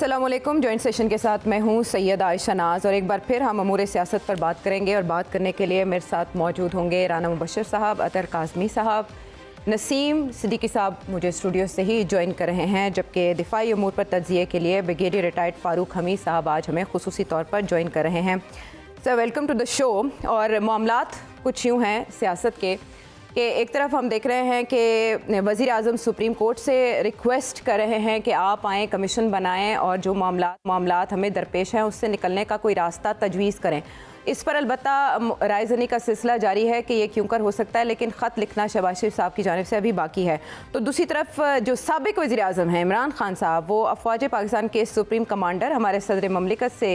अस्सलाम वालेकुम। Joint session के साथ मैं हूं सैयद आयशा नाज और एक बार फिर हम अमूर सियासत पर बात करेंगे और बात करने के लिए मेरे साथ मौजूद होंगे राना मुबशर साहब, अतर काज़मी साहब, नसीम सिद्दीकी साहब मुझे स्टूडियो से ही ज्वाइन कर रहे हैं, जबकि दिफाई अमूर पर तज्ज़िये के लिए ब्रिगेडियर रिटायर्ड फ़ारूक हमीद साहब आज हमें खुसूसी तौर पर ज्वाइन कर रहे हैं। Sir welcome to the show. और मामलात कुछ यूँ हैं सियासत के कि एक तरफ हम देख रहे हैं कि वज़ीर आज़म सुप्रीम कोर्ट से रिक्वेस्ट कर रहे हैं कि आप आएँ, कमीशन बनाएं और जो मामलात हमें दरपेश हैं उससे निकलने का कोई रास्ता तजवीज़ करें। इस पर अलबत्ता रायज़नी का सिलसिला जारी है कि ये क्यों कर हो सकता है, लेकिन ख़त लिखना शहबाज शरीफ साहब की जानिब से अभी बाकी है। तो दूसरी तरफ जो साबिक़ वज़ीर आज़म हैं इमरान खान साहब, वो अफ़वाज पाकिस्तान के सुप्रीम कमांडर हमारे सदर ममलिकत से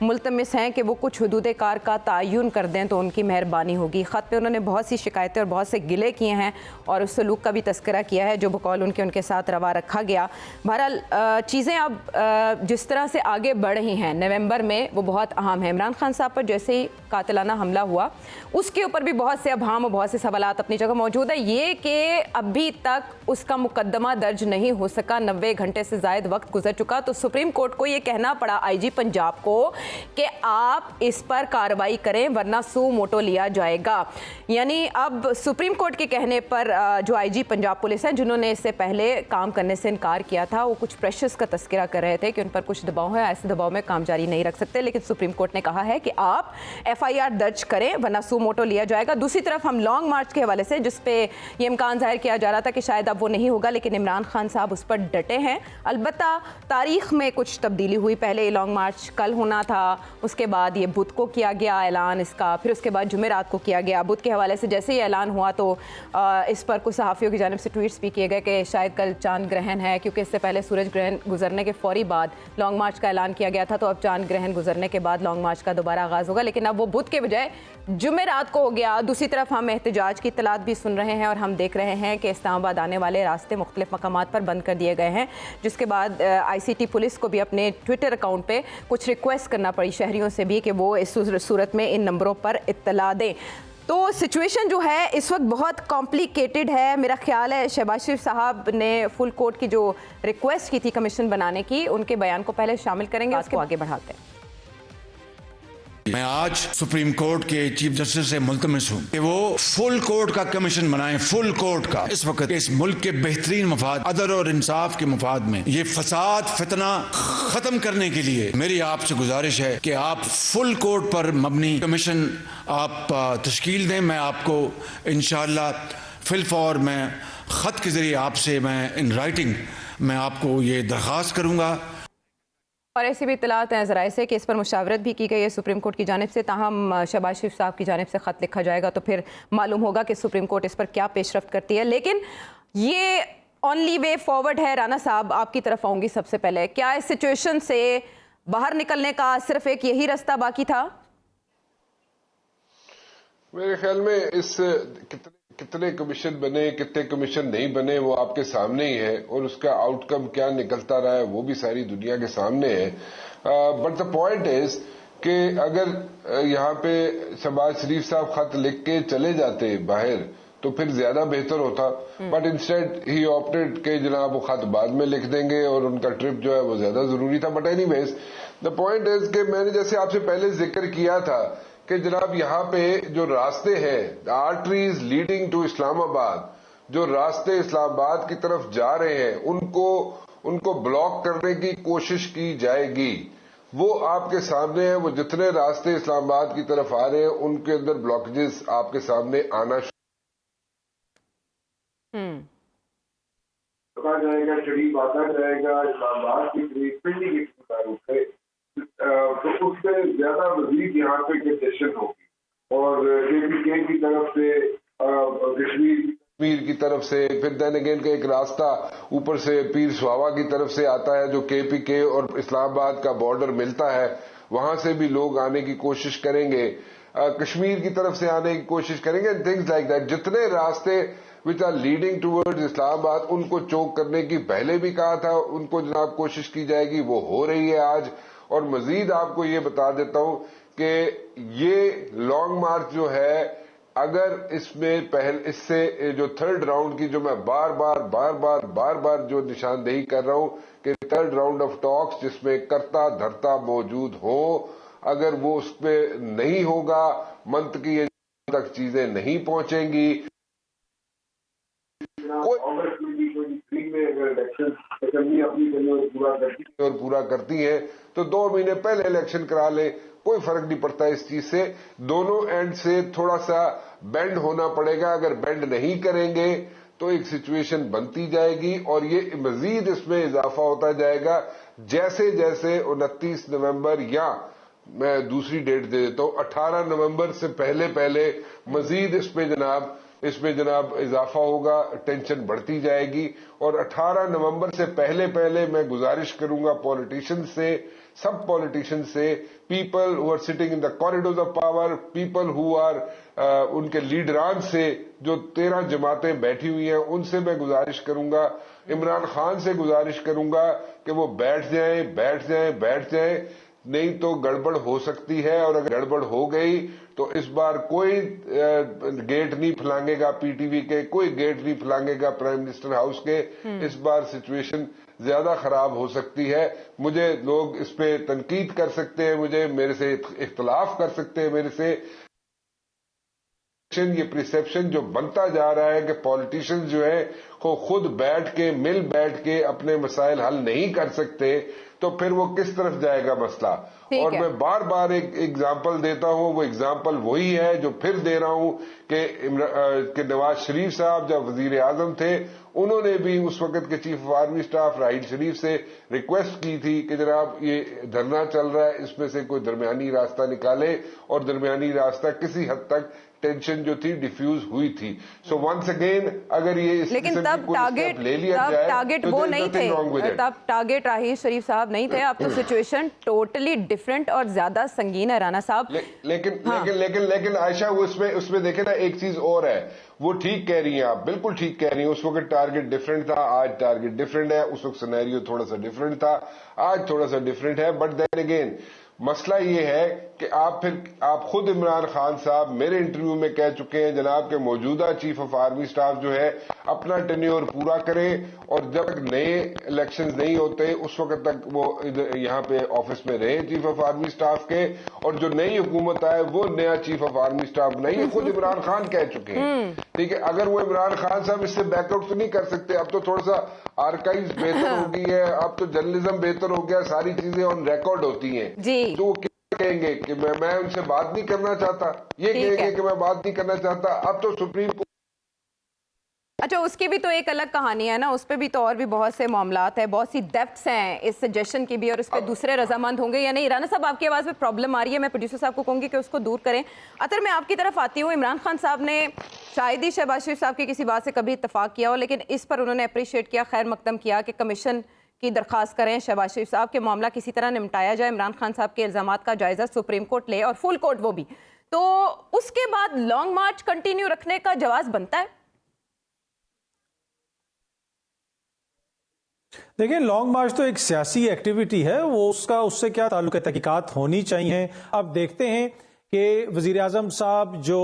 मुल्तमिस हैं कि वो कुछ हदूद कार का तयन कर दें तो उनकी मेहरबानी होगी। ख़त में उन्होंने बहुत सी शिकायतें और बहुत से गिले किए हैं और उस सलूक का भी तस्करा किया है जो बकौल उनके साथ रवा रखा गया। बहरहाल चीज़ें अब जिस तरह से आगे बढ़ रही हैं, नवंबर में वो बहुत अहम है। इमरान खान साहब पर जैसे ही कातिलाना हमला हुआ उसके ऊपर भी बहुत से अबहाम और बहुत से सवालात अपनी जगह मौजूद है। ये कि अभी तक उसका मुकदमा दर्ज नहीं हो सका, 90 घंटे से ज़ायद वक्त गुजर चुका, तो सुप्रीम कोर्ट को ये कहना पड़ा आईजी पंजाब को कि आप इस पर कार्रवाई करें वरना सू मोटो लिया जाएगा। यानी अब सुप्रीम कोर्ट के कहने पर जो आईजी पंजाब पुलिस है, जिन्होंने इससे पहले काम करने से इनकार किया था, वो कुछ प्रेशर्स का तस्करा कर रहे थे कि उन पर कुछ दबाव है, ऐसे दबाव में काम जारी नहीं रख सकते। लेकिन सुप्रीम कोर्ट ने कहा है कि आप FIR दर्ज करें वरना सू मोटो लिया जाएगा। दूसरी तरफ हम लॉन्ग मार्च के हवाले से, जिस पे ये इम्कान जाहिर किया जा रहा था कि शायद अब वो नहीं होगा, लेकिन इमरान खान साहब उस पर डटे हैं। अलबत्ता तारीख में कुछ तब्दीली हुई। पहले ये लॉन्ग मार्च कल होना था, उसके बाद ये बुध को किया गया ऐलान इसका, फिर उसके बाद जुमेरात को किया गया। बुध के हवाले से जैसे ही ऐलान हुआ तो इस पर कुछ सहाफ़ियों की जानिब से ट्वीट्स भी किए गए कि शायद कल चांद ग्रहण है, क्योंकि इससे पहले सूरज ग्रहण गुजरने के फौरी बाद लॉन्ग मार्च का ऐलान किया गया था। तो अब चांद ग्रहण गुजरने के बाद लॉन्ग मार्च का दोबारा आगाज़ होगा, लेकिन अब वो बुध के बजाय जुमेरात को हो गया। दूसरी तरफ हम एहतजाज की इत्तलात भी सुन रहे हैं और हम देख रहे हैं कि इस्लामाबाद आने वाले रास्ते मुख्तलिफ मकामात पर बंद कर दिए गए हैं, जिसके बाद ICT पुलिस को भी अपने ट्विटर अकाउंट पे कुछ रिक्वेस्ट करना पड़ी शहरियों से भी कि वो इस सूरत में इन नंबरों पर इत्तला दें। तो सिचुएशन जो है इस वक्त बहुत कॉम्प्लिकेटेड है। मेरा ख्याल है शहबाज शरीफ साहब ने फुल कोर्ट की जो रिक्वेस्ट की थी कमीशन बनाने की, उनके बयान को पहले शामिल करेंगे, उसको आगे बढ़ाते हैं। मैं आज सुप्रीम कोर्ट के चीफ जस्टिस से मुल्तमिस हूँ कि वो फुल कोर्ट का कमीशन बनाएं, फुल कोर्ट का। इस वक्त इस मुल्क के बेहतरीन मफाद, अदल और इंसाफ के मफाद में ये फसाद फितना खत्म करने के लिए मेरी आपसे गुजारिश है कि आप फुल कोर्ट पर मबनी कमीशन आप तश्कील दें। मैं आपको इंशाअल्लाह फिलफौर मैं ख़त के ज़रिए आपसे मैं इन राइटिंग मैं आपको ये दरख्वास्त करूँगा। और ऐसी भी इतलात हैं ज़राए से कि इस पर मुशावरत भी की गई है सुप्रीम कोर्ट की जानिब से। ताहम शहबाज शरीफ साहब की जानिब से ख़त लिखा जाएगा तो फिर मालूम होगा कि सुप्रीम कोर्ट इस पर क्या पेशरफ्त करती है। लेकिन ये ओनली वे फॉरवर्ड है। राना साहब आपकी तरफ आऊँगी सबसे पहले, क्या इस सिचुएशन से बाहर निकलने का सिर्फ एक यही रास्ता बाकी था? मेरे ख्याल में इस कितने कमीशन बने, कितने कमीशन नहीं बने, वो आपके सामने ही है और उसका आउटकम क्या निकलता रहा है वो भी सारी दुनिया के सामने है। बट द पॉइंट इज कि अगर यहाँ पे शहबाज शरीफ साहब खत लिख के चले जाते बाहर तो फिर ज्यादा बेहतर होता। बट इंस्टेड ही ऑप्टेड के जनाब वो खत बाद में लिख देंगे और उनका ट्रिप जो है वो ज्यादा जरूरी था। But anyways the point is कि मैंने जैसे आपसे पहले जिक्र किया था कि जनाब यहाँ पे जो रास्ते हैं, आर्टरीज लीडिंग टू इस्लामाबाद, जो रास्ते इस्लामाबाद की तरफ जा रहे हैं उनको ब्लॉक करने की कोशिश की जाएगी। वो आपके सामने है। वो जितने रास्ते इस्लामाबाद की तरफ आ रहे हैं उनके अंदर ब्लॉकेजेस आपके सामने आना जाएगा, शरीफ आता जाएगा, इस्लामाबाद की करीब पिंडी की तारुफ है, तो उससे ज्यादा मजीद यहाँ पे कंजेशन होगी। और KPK की तरफ से कश्मीर की तरफ से, फिर देन अगेन का एक रास्ता ऊपर से पीर सुहावा की तरफ से आता है जो KPK और इस्लामाबाद का बॉर्डर मिलता है, वहां से भी लोग आने की कोशिश करेंगे, कश्मीर की तरफ से आने की कोशिश करेंगे एंड थिंग्स लाइक दैट। जितने रास्ते which are leading towards Islamabad उनको चोक करने की पहले भी कहा था, उनको जनाब कोशिश की जाएगी, वो हो रही है आज। और मजीद आपको ये बता देता हूं कि ये लॉन्ग मार्च जो है अगर इसमें इससे जो थर्ड राउंड की, जो मैं बार बार जो निशानदेही कर रहा हूं कि थर्ड राउंड ऑफ टॉक्स जिसमें कर्ता धर्ता मौजूद हो, अगर वो उसमें नहीं होगा, मंत्र की तक चीजें नहीं पहुंचेंगी, और पूरा करती है तो 2 महीने पहले इलेक्शन करा ले, कोई फर्क नहीं पड़ता इस चीज से। दोनों एंड से थोड़ा सा बेंड होना पड़ेगा, अगर बेंड नहीं करेंगे तो एक सिचुएशन बनती जाएगी और ये मजीद इसमें इजाफा होता जाएगा। जैसे जैसे 29 नवंबर या मैं दूसरी डेट दे देता हूं 18 नवंबर से पहले मजीद इसमें जनाब इजाफा होगा, टेंशन बढ़ती जाएगी। और 18 नवंबर से पहले मैं गुजारिश करूंगा पॉलिटिशियन से, सब पॉलिटिशियन से, people who are sitting in the corridors of power, people who are उनके लीडरान से, जो 13 जमातें बैठी हुई हैं, उनसे मैं गुजारिश करूंगा, इमरान खान से गुजारिश करूंगा कि वो बैठ जाएं, नहीं तो गड़बड़ हो सकती है। और अगर गड़बड़ हो गई तो इस बार कोई गेट नहीं फलांगेगा पीटीवी के, कोई गेट नहीं फलांगेगा प्राइम मिनिस्टर हाउस के। इस बार सिचुएशन ज्यादा खराब हो सकती है। मुझे लोग इस पे तनकीद कर सकते हैं, मेरे से इख्तलाफ कर सकते हैं मेरे से। ये परसेप्शन जो बनता जा रहा है कि पॉलिटिशियंस जो है को खुद मिल बैठ के अपने मसाइल हल नहीं कर सकते, तो फिर वो किस तरफ जाएगा मसला। और मैं बार बार एक एग्जाम्पल देता हूं, वो एग्जाम्पल वही है जो फिर दे रहा हूं कि नवाज शरीफ साहब जब वजीर आजम थे, उन्होंने भी उस वक्त के chief of army staff Raheel Sharif से रिक्वेस्ट की थी कि जनाब ये धरना चल रहा है, इसमें से कोई दरमियानी रास्ता निकाले। और दरमियानी रास्ता किसी हद तक टेंशन जो थी डिफ्यूज हुई थी। सो वंस अगेन अगर ये लेकिन तब टारगेट वो नहीं थे, तब टारगेट राहिल शरीफ साहब नहीं थे। अब तो सिचुएशन टोटली डिफरेंट और ज्यादा संगीन है राना साहब। लेकिन आयशा उसमें देखे ना, एक चीज और है, वो ठीक कह रही हैं आप, बिल्कुल ठीक कह रही हैं। उस वक्त टारगेट डिफरेंट था, आज टारगेट डिफरेंट है। उस वक्त सिनेरियो थोड़ा सा डिफरेंट था, आज थोड़ा सा डिफरेंट है। बट देन अगेन मसला ये है कि आप खुद इमरान खान साहब मेरे इंटरव्यू में कह चुके हैं जनाब के मौजूदा चीफ ऑफ आर्मी स्टाफ जो है अपना टेन्योर पूरा करें, और जब तक नए इलेक्शंस नहीं होते उस वक्त तक वो यहाँ पे ऑफिस में रहे चीफ ऑफ आर्मी स्टाफ के, और जो नई हुकूमत आए वो नया चीफ ऑफ आर्मी स्टाफ नहीं, खुद इमरान खान कह चुके हैं। ठीक है, अगर वो इमरान खान साहब इससे बैकआउट तो नहीं कर सकते। अब तो थोड़ा सा आर्काइव्स बेहतर हो गई है, अब तो जर्नलिज्म बेहतर हो गया, सारी चीजें ऑन रिकॉर्ड होती हैं। तो वो कहेंगे कि मैं उनसे बात नहीं करना चाहता, ये कहेंगे कि मैं बात नहीं करना चाहता। अब तो सुप्रीम कोर्ट, अच्छा उसकी भी तो एक अलग कहानी है ना, उस पर भी तो और भी बहुत से मामलात है, बहुत सी डेप्थ्स हैं इस सजेशन की भी, और इस पर दूसरे रजामंद होंगे या नहीं। राना साहब आपकी आवाज़ में प्रॉब्लम आ रही है, मैं प्रोड्यूसर साहब को कहूँगी कि उसको दूर करें। अतर मैं आपकी तरफ आती हूँ। इमरान खान साहब ने शायद ही शहबाज शरीफ साहब की किसी बात से कभी इत्तफाक किया हो, लेकिन इस पर उन्होंने अप्रिशिएट किया, खैर मकदम किया कि कमीशन की दरख्वास्त करें, शहबाज शरीफ साहब के मामला किसी तरह निपटाया जाए, इमरान खान साहब के इल्जामात का जायजा सुप्रीम कोर्ट ले, और फुल कोर्ट वो भी। तो उसके बाद लॉन्ग मार्च कंटिन्यू रखने का जवाब बनता है। देखिए, लॉन्ग मार्च तो एक सियासी एक्टिविटी है, वो उससे क्या ताल्लुक है, तहकीकात होनी चाहिए। अब देखते हैं कि वजीर आजम साहब जो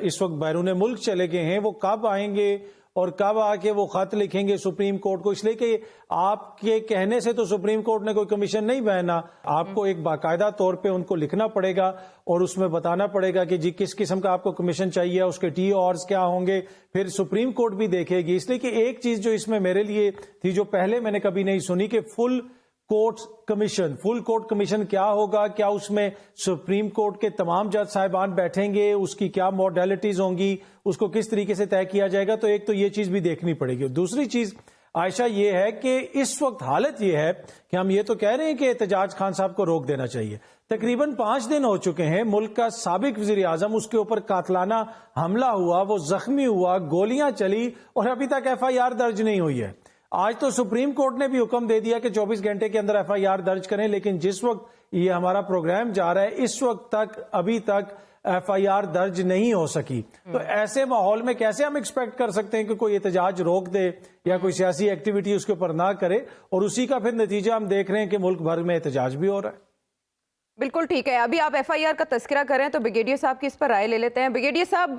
इस वक्त बैरून मुल्क चले गए हैं, वो कब आएंगे और कब आके वो खत लिखेंगे सुप्रीम कोर्ट को। इसलिए कि आपके कहने से तो सुप्रीम कोर्ट ने कोई कमीशन नहीं बनाना, आपको एक बाकायदा तौर पे उनको लिखना पड़ेगा और उसमें बताना पड़ेगा कि जी किस किस्म का आपको कमीशन चाहिए, उसके टी ऑर्स क्या होंगे, फिर सुप्रीम कोर्ट भी देखेगी। इसलिए कि एक चीज जो इसमें मेरे लिए थी, जो पहले मैंने कभी नहीं सुनी, कि फुल कोर्ट कमीशन क्या होगा, क्या उसमें सुप्रीम कोर्ट के तमाम जज साहिबान बैठेंगे, उसकी क्या मॉडलिटीज होंगी, उसको किस तरीके से तय किया जाएगा। तो एक तो ये चीज भी देखनी पड़ेगी। दूसरी चीज आयशा ये है कि इस वक्त हालत ये है कि हम ये तो कह रहे हैं कि एहतजाज खान साहब को रोक देना चाहिए। तकरीबन 5 दिन हो चुके हैं, मुल्क का साबिक वजीर आजम, उसके ऊपर कातलाना हमला हुआ, वो जख्मी हुआ, गोलियां चली, और अभी तक FIR दर्ज नहीं हुई है। आज तो सुप्रीम कोर्ट ने भी हुक्म दे दिया कि 24 घंटे के अंदर FIR दर्ज करें, लेकिन जिस वक्त ये हमारा प्रोग्राम जा रहा है इस वक्त तक अभी तक FIR दर्ज नहीं हो सकी। तो ऐसे माहौल में कैसे हम एक्सपेक्ट कर सकते हैं कि कोई एहतजाज रोक दे या कोई सियासी एक्टिविटी उसके ऊपर ना करे, और उसी का फिर नतीजा हम देख रहे हैं कि मुल्क भर में एहतजाज भी हो रहा है। बिल्कुल ठीक है। अभी आप एफआईआर का तस्करा कर रहे हैं तो ब्रिगेडियर साहब की इस पर राय ले लेते हैं। ब्रिगेडियर साहब,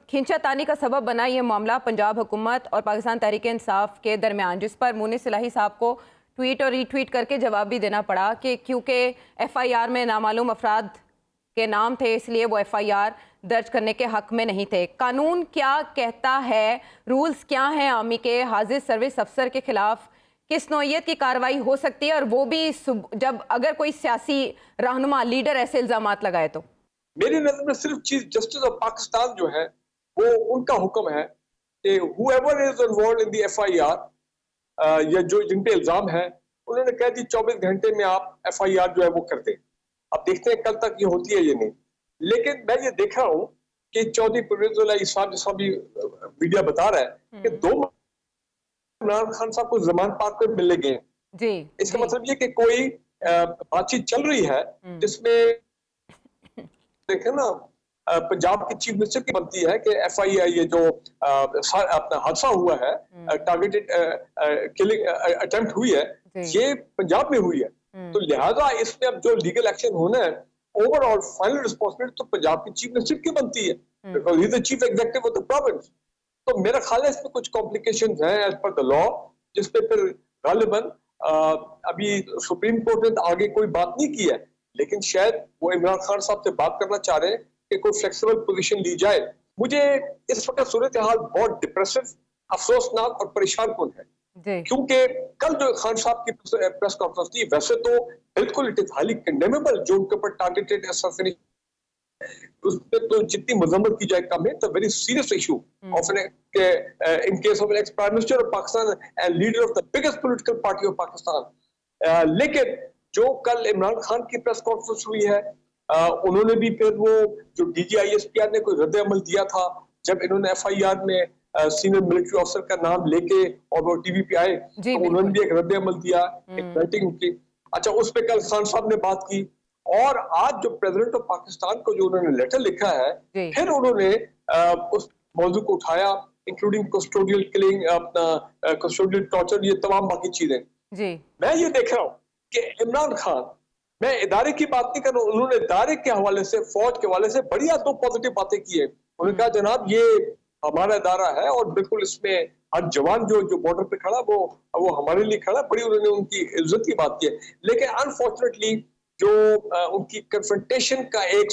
खींचातानी का सबब बना ये मामला पंजाब हुकूमत और पाकिस्तान तहरीक इंसाफ के दरमियान, जिस पर मुनीस इलाही साहब को ट्वीट और रीट्वीट करके जवाब भी देना पड़ा कि क्योंकि एफआईआर में नामालूम अफराद के नाम थे इसलिए वो एफआईआर दर्ज करने के हक में नहीं थे। कानून क्या कहता है, रूल्स क्या हैं आर्मी के, हाजिर सर्विस अफसर के खिलाफ किस नौइयत की कार्रवाई हो सकती है, और वो भी जब अगर कोई सियासी रहनुमा लीडर ऐसे इल्जामात लगाए तो? मेरी नजर में सिर्फ चीफ जस्टिस ऑफ पाकिस्तान जो है वो उनका हुक्म है कि whoever is involved in the FIR या जो जिन पे इल्जाम है उन्होंने कह दी 24 घंटे में आप FIR जो है वो कर दें। अब देखते हैं कल तक ये होती है ये नहीं, लेकिन मैं ये देख रहा हूँ कि चौधरी परवेज साहब जैसा भी मीडिया बता रहा है कि 2 इमरान खान साहब को जमान पाक पे मिलने गए जी। इसका मतलब ये कि कोई बातचीत चल रही है जिसमें देखे ना पंजाब की चीफ मिनिस्टर की बनती है कि FIR ये जो अपना हादसा हुआ है, टारगेटेड किलिंग अटेम्प्ट हुई है, ये पंजाब में हुई है, तो लिहाजा इसमें अब जो लीगल एक्शन होना है ओवरऑल फाइनल रिस्पॉन्सिबिलिटी तो पंजाब की चीफ मिनिस्टर की बनती है, because he is the chief executive of the province. तो मेरा ख्याल है इसमें कुछ कॉम्प्लिकेशंस हैं एज पर द लॉ, जिसपे फिर गालिबन अभी सुप्रीम कोर्ट ने आगे कोई बात नहीं की है, लेकिन शायद वो इमरान खान साहब से बात करना चाह रहे हैं कि कोई फ्लेक्सिबल पोजीशन ली जाए। मुझे इस वक्त सूरत हाल बहुत डिप्रेसिव, अफसोसनाक और परेशान कुन है, क्योंकि कल जो खान साहब की प्रेस कॉन्फ्रेंस थी वैसे तो बिल्कुल इट इज हाईली कंडेमेबल, जो उनके ऊपर टारगेटेड असैसिनेशन उसपे तो जितनी मजम्मत की जाए कम है, तो very serious issue of in case of ex prime minister of Pakistan and leader of the biggest political party of Pakistan. लेकिन जो कल इमरान खान की प्रेस कॉन्फ्रेंस हुई है, उन्होंने भी फिर वो जो DGISPR ने कोई रद्द अमल दिया था जब इन्होंने FIR में सीनियर मिलिट्री ऑफिसर का नाम लेके और वो टीवी पे आए, तो उन्होंने भी एक रद्द अमल दिया, एक राइटिंग की। अच्छा, उस पे कल खान साहब ने बात की, और आज जो प्रेसिडेंट ऑफ पाकिस्तान को जो उन्होंने लेटर लिखा है, फिर उन्होंने उस मौजू को उठाया, इंक्लूडिंग कस्टोडियल किलिंग, अपना कस्टोडियल टॉर्चर, ये तमाम बाकी चीजें। मैं ये देख रहा हूँ कि इमरान खान, मैं इदारे की बात नहीं कर रहा हूँ, उन्होंने इदारे के हवाले से, फौज के हवाले से बढ़िया 2 पॉजिटिव बातें की है। उन्होंने कहा जनाब ये हमारा इदारा है और बिल्कुल इसमें हर जवान जो बॉर्डर पे खड़ा वो हमारे लिए खड़ा, बड़ी उन्होंने उनकी इज्जत की बात की है। लेकिन अनफॉर्चुनेटली जो उनकी कन्फ्रंटेशन का एक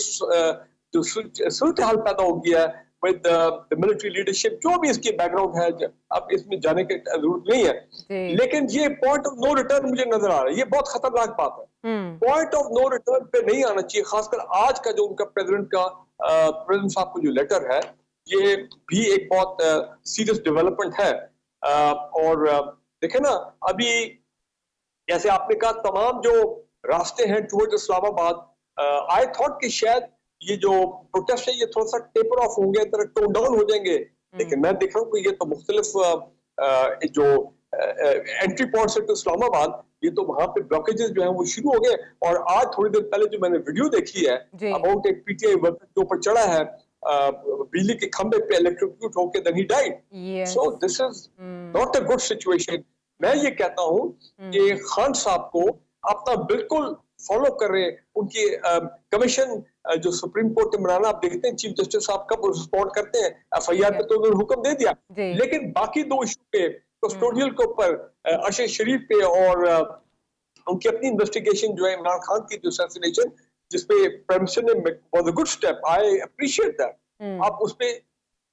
जो सूरत हाल पैदा हो गया है विद द मिलिट्री लीडरशिप, जो भी इसकी बैकग्राउंड है, अब इसमें जाने की जरूरत नहीं है, लेकिन ये पॉइंट ऑफ नो रिटर्न मुझे नजर आ रहा है, ये बहुत खतरनाक बात है। पॉइंट ऑफ नो रिटर्न पे नहीं आना चाहिए, खासकर आज का जो उनका प्रेसिडेंट साहब को जो लेटर है, ये भी एक बहुत सीरियस डेवलपमेंट है। और देखे ना, अभी जैसे आपने कहा तमाम जो रास्ते हैं टुवर्ड इस्लामाबाद, आई थॉट कि शायद ये जो प्रोटेस्ट है ये थोड़ा सा टेपर ऑफ होंगे, तरह टोन डाउन हो जाएंगे, लेकिन मैं देख रहा हूँ कि ये तो मुख्तलिफ जो एंट्री पॉइंट से टू इस्लामाबाद, ये तो वहां पे ब्लॉकेजेस जो हैं वो शुरू हो गए। और आज थोड़ी देर पहले जो मैंने वीडियो देखी है अबाउट एक PTI वर्कर के ऊपर चढ़ा है बिजली के खंभे पे, इलेक्ट्रोक्यूट होकर, then he died. So this is not a good situation. मैं ये कहता हूँ कि खान साहब को अपना बिल्कुल फॉलो कर रहे, उनकी कमीशन जो सुप्रीम कोर्ट में बनाना, आप देखते हैं चीफ जस्टिस साहब कब रिस्पॉन्ड करते हैं, FIR पे तो उन्होंने हुक्म दे दिया, लेकिन बाकी 2 इशू पे, कस्टोडियल के ऊपर, अशर शरीफ पे, और उनकी अपनी इन्वेस्टिगेशन जो है इमरान खान की जो असैसिनेशन, जिसपे प्राइम मिनिस्टर ने was a good step, I appreciate that. अब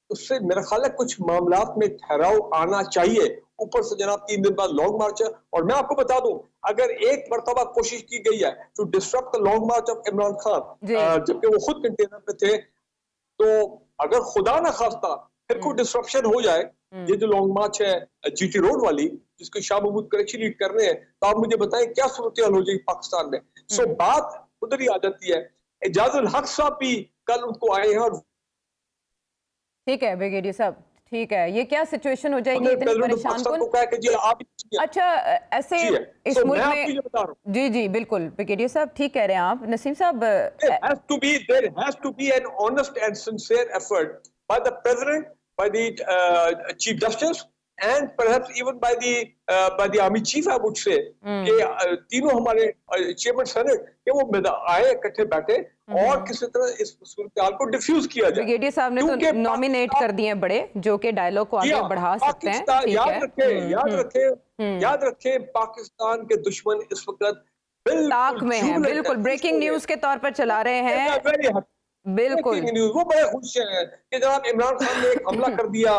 उससे मेरा ख्याल है कुछ मामलात में ठहराव आना चाहिए। ऊपर से जनाब 3 दिन बाद लॉन्ग मार्च है, और मैं आपको बता दूं, अगर एक मरतबा कोशिश की गई है to disturb the long march of Imran Khan, जबकि वो खुद कंटेनर पे थे, तो अगर खुदा ना खास्ता फिर कोई डिस्ट्रप्शन हो जाए, ये जो लॉन्ग मार्च है GT रोड वाली, जिसको शाह महमूद कुरैशी लीड कर रहे हैं, तो आप मुझे बताएं क्या सूरत हाल हो जाएगी पाकिस्तान में। सो बात उधर ही आ जाती है। एजाजुल हक साहब भी कल उनको आए हैं, और ठीक है ब्रिगेडियर साहब, ठीक है, ये क्या सिचुएशन हो जाएगी इतनी परेशान कौन? अच्छा, ऐसे इस मुल्क में, जी बिल्कुल ब्रिगेडियर साहब ठीक कह रहे हैं आप। नसीम साहब, there has to be an honest and sincere effort by the president, by the chief justice and perhaps even by the army chief, I would say, कि तीनों हमारे चेयरमैन सेनेट कि वो आए इकट्ठे बैठे और किसी तरह इस सूरत को डिफ्यूज किया जाए। ब्रिगेडियर साहब ने तो नॉमिनेट कर दिए बड़े, जो कि डायलॉग को आगे बढ़ा सकते हैं। याद रखें पाकिस्तान के दुश्मन इस वक्त ताक में हैं, बिल्कुल ब्रेकिंग न्यूज के तौर पर चला रहे हैं। बिल्कुल वो बड़े खुश हैं कि जनाब इमरान खान ने एक हमला कर दिया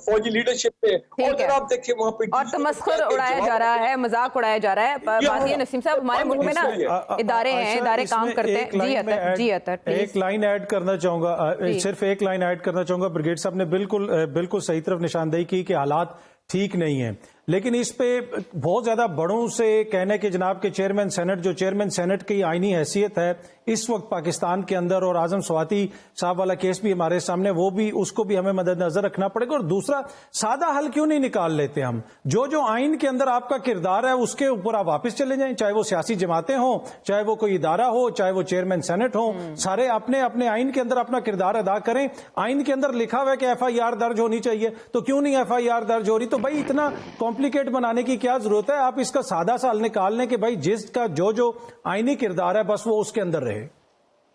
फौजी लीडरशिप पे, और जनाब देखिए वहां पे और तमस्खुर उड़ाया जा रहा है, मजाक उड़ाया जा रहा है। बात ये नसीम साहब, हमारे मुल्क में ना इदारे हैं, इदारे काम करते हैं। जी अतर एक लाइन ऐड करना चाहूंगा, सिर्फ एक लाइन ऐड करना चाहूंगा। ब्रिगेड साहब ने बिल्कुल सही तरफ निशानदेही की कि हालात ठीक नहीं है, लेकिन इस पे बहुत ज्यादा बड़ों से कहने के जनाब के चेयरमैन सेनेट, जो चेयरमैन सेनेट की आईनी हैसियत है इस वक्त पाकिस्तान के अंदर, और आजम स्वाति साहब वाला केस भी हमारे सामने, वो भी उसको भी हमें मद्देनजर रखना पड़ेगा। और दूसरा, सादा हल क्यों नहीं निकाल लेते हम? जो आइन के अंदर आपका किरदार है उसके ऊपर आप वापस चले जाएं, चाहे वो सियासी जमातें हों, चाहे वो कोई इदारा हो, चाहे वो चेयरमैन सेनेट हो, सारे अपने अपने आइन के अंदर अपना किरदार अदा करें। आइन के अंदर लिखा हुआ है कि FIR दर्ज होनी चाहिए, तो क्यों नहीं FIR दर्ज हो रही? तो भाई इतना कॉम्प्लिकेट बनाने की क्या जरूरत है? आप इसका सादा सा हल निकाल लें कि भाई जिसका जो आईनी किरदार है बस वो उसके अंदर रहे।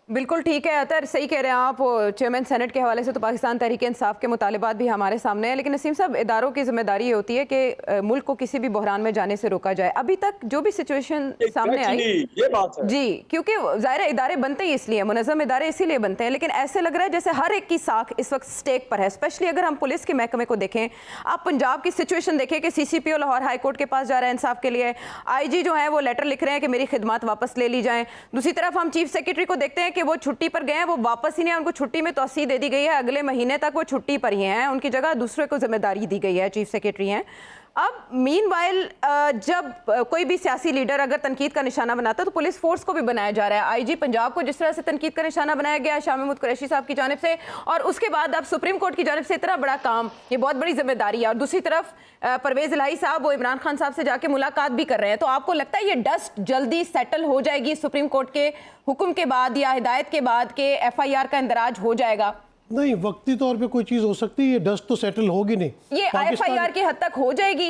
बिल्कुल ठीक है अतर, सही कह रहे हैं आप। चेयरमैन सेनेट के हवाले से तो पाकिस्तान तहरीक इंसाफ के मुतालिबात भी हमारे सामने है, लेकिन नसीम साहब इदारों की जिम्मेदारी ये होती है कि मुल्क को किसी भी बहरान में जाने से रोका जाए। अभी तक जो भी सिचुएशन सामने आई, ये बात है जी, क्योंकि जाहिर है इदारे बनते ही इसलिए, मुनज़्ज़म इदारे इसीलिए बनते हैं, लेकिन ऐसे लग रहा है जैसे हर एक की साख इस वक्त स्टेक पर है। स्पेशली अगर हम पुलिस के महकमे को देखें, आप पंजाब की सिचुएशन देखें कि CCPO लाहौर हाई कोर्ट के पास जा रहा है इंसाफ के लिए, IG जो है वो लेटर लिख रहे हैं कि मेरी खिदमत वापस ले ली जाए। दूसरी तरफ हम चीफ सेक्रेटरी को देखते हैं कि वो छुट्टी पर हैं, वो वापस ही नहीं, उनको छुट्टी में तौसीह दे दी गई है, अगले महीने तक वो छुट्टी पर ही हैं, उनकी जगह दूसरे को जिम्मेदारी दी गई है, चीफ सेक्रेटरी हैं। अब मीनवाइल जब कोई भी सियासी लीडर अगर तनकीद का निशाना बनाता है तो पुलिस फोर्स को भी बनाया जा रहा है। IG पंजाब को जिस तरह से तनकीद का निशाना बनाया गया शाह महमूद कुरैशी साहब की जानिब से, और उसके बाद अब सुप्रीम कोर्ट की जानिब से इतना बड़ा काम, ये बहुत बड़ी जिम्मेदारी है। और दूसरी तरफ परवेज इलाही साहब वो इमरान खान साहब से जाके मुलाकात भी कर रहे हैं। तो आपको लगता है ये डस्ट जल्दी सेटल हो जाएगी सुप्रीम कोर्ट के हुक्म के बाद या हिदायत के बाद के FIR का इंदराज हो जाएगा? नहीं, वक्ती तौर पे कोई चीज हो सकती है, ये डस्ट तो सेटल होगी नहीं। ये FIR की हद तक हो जाएगी,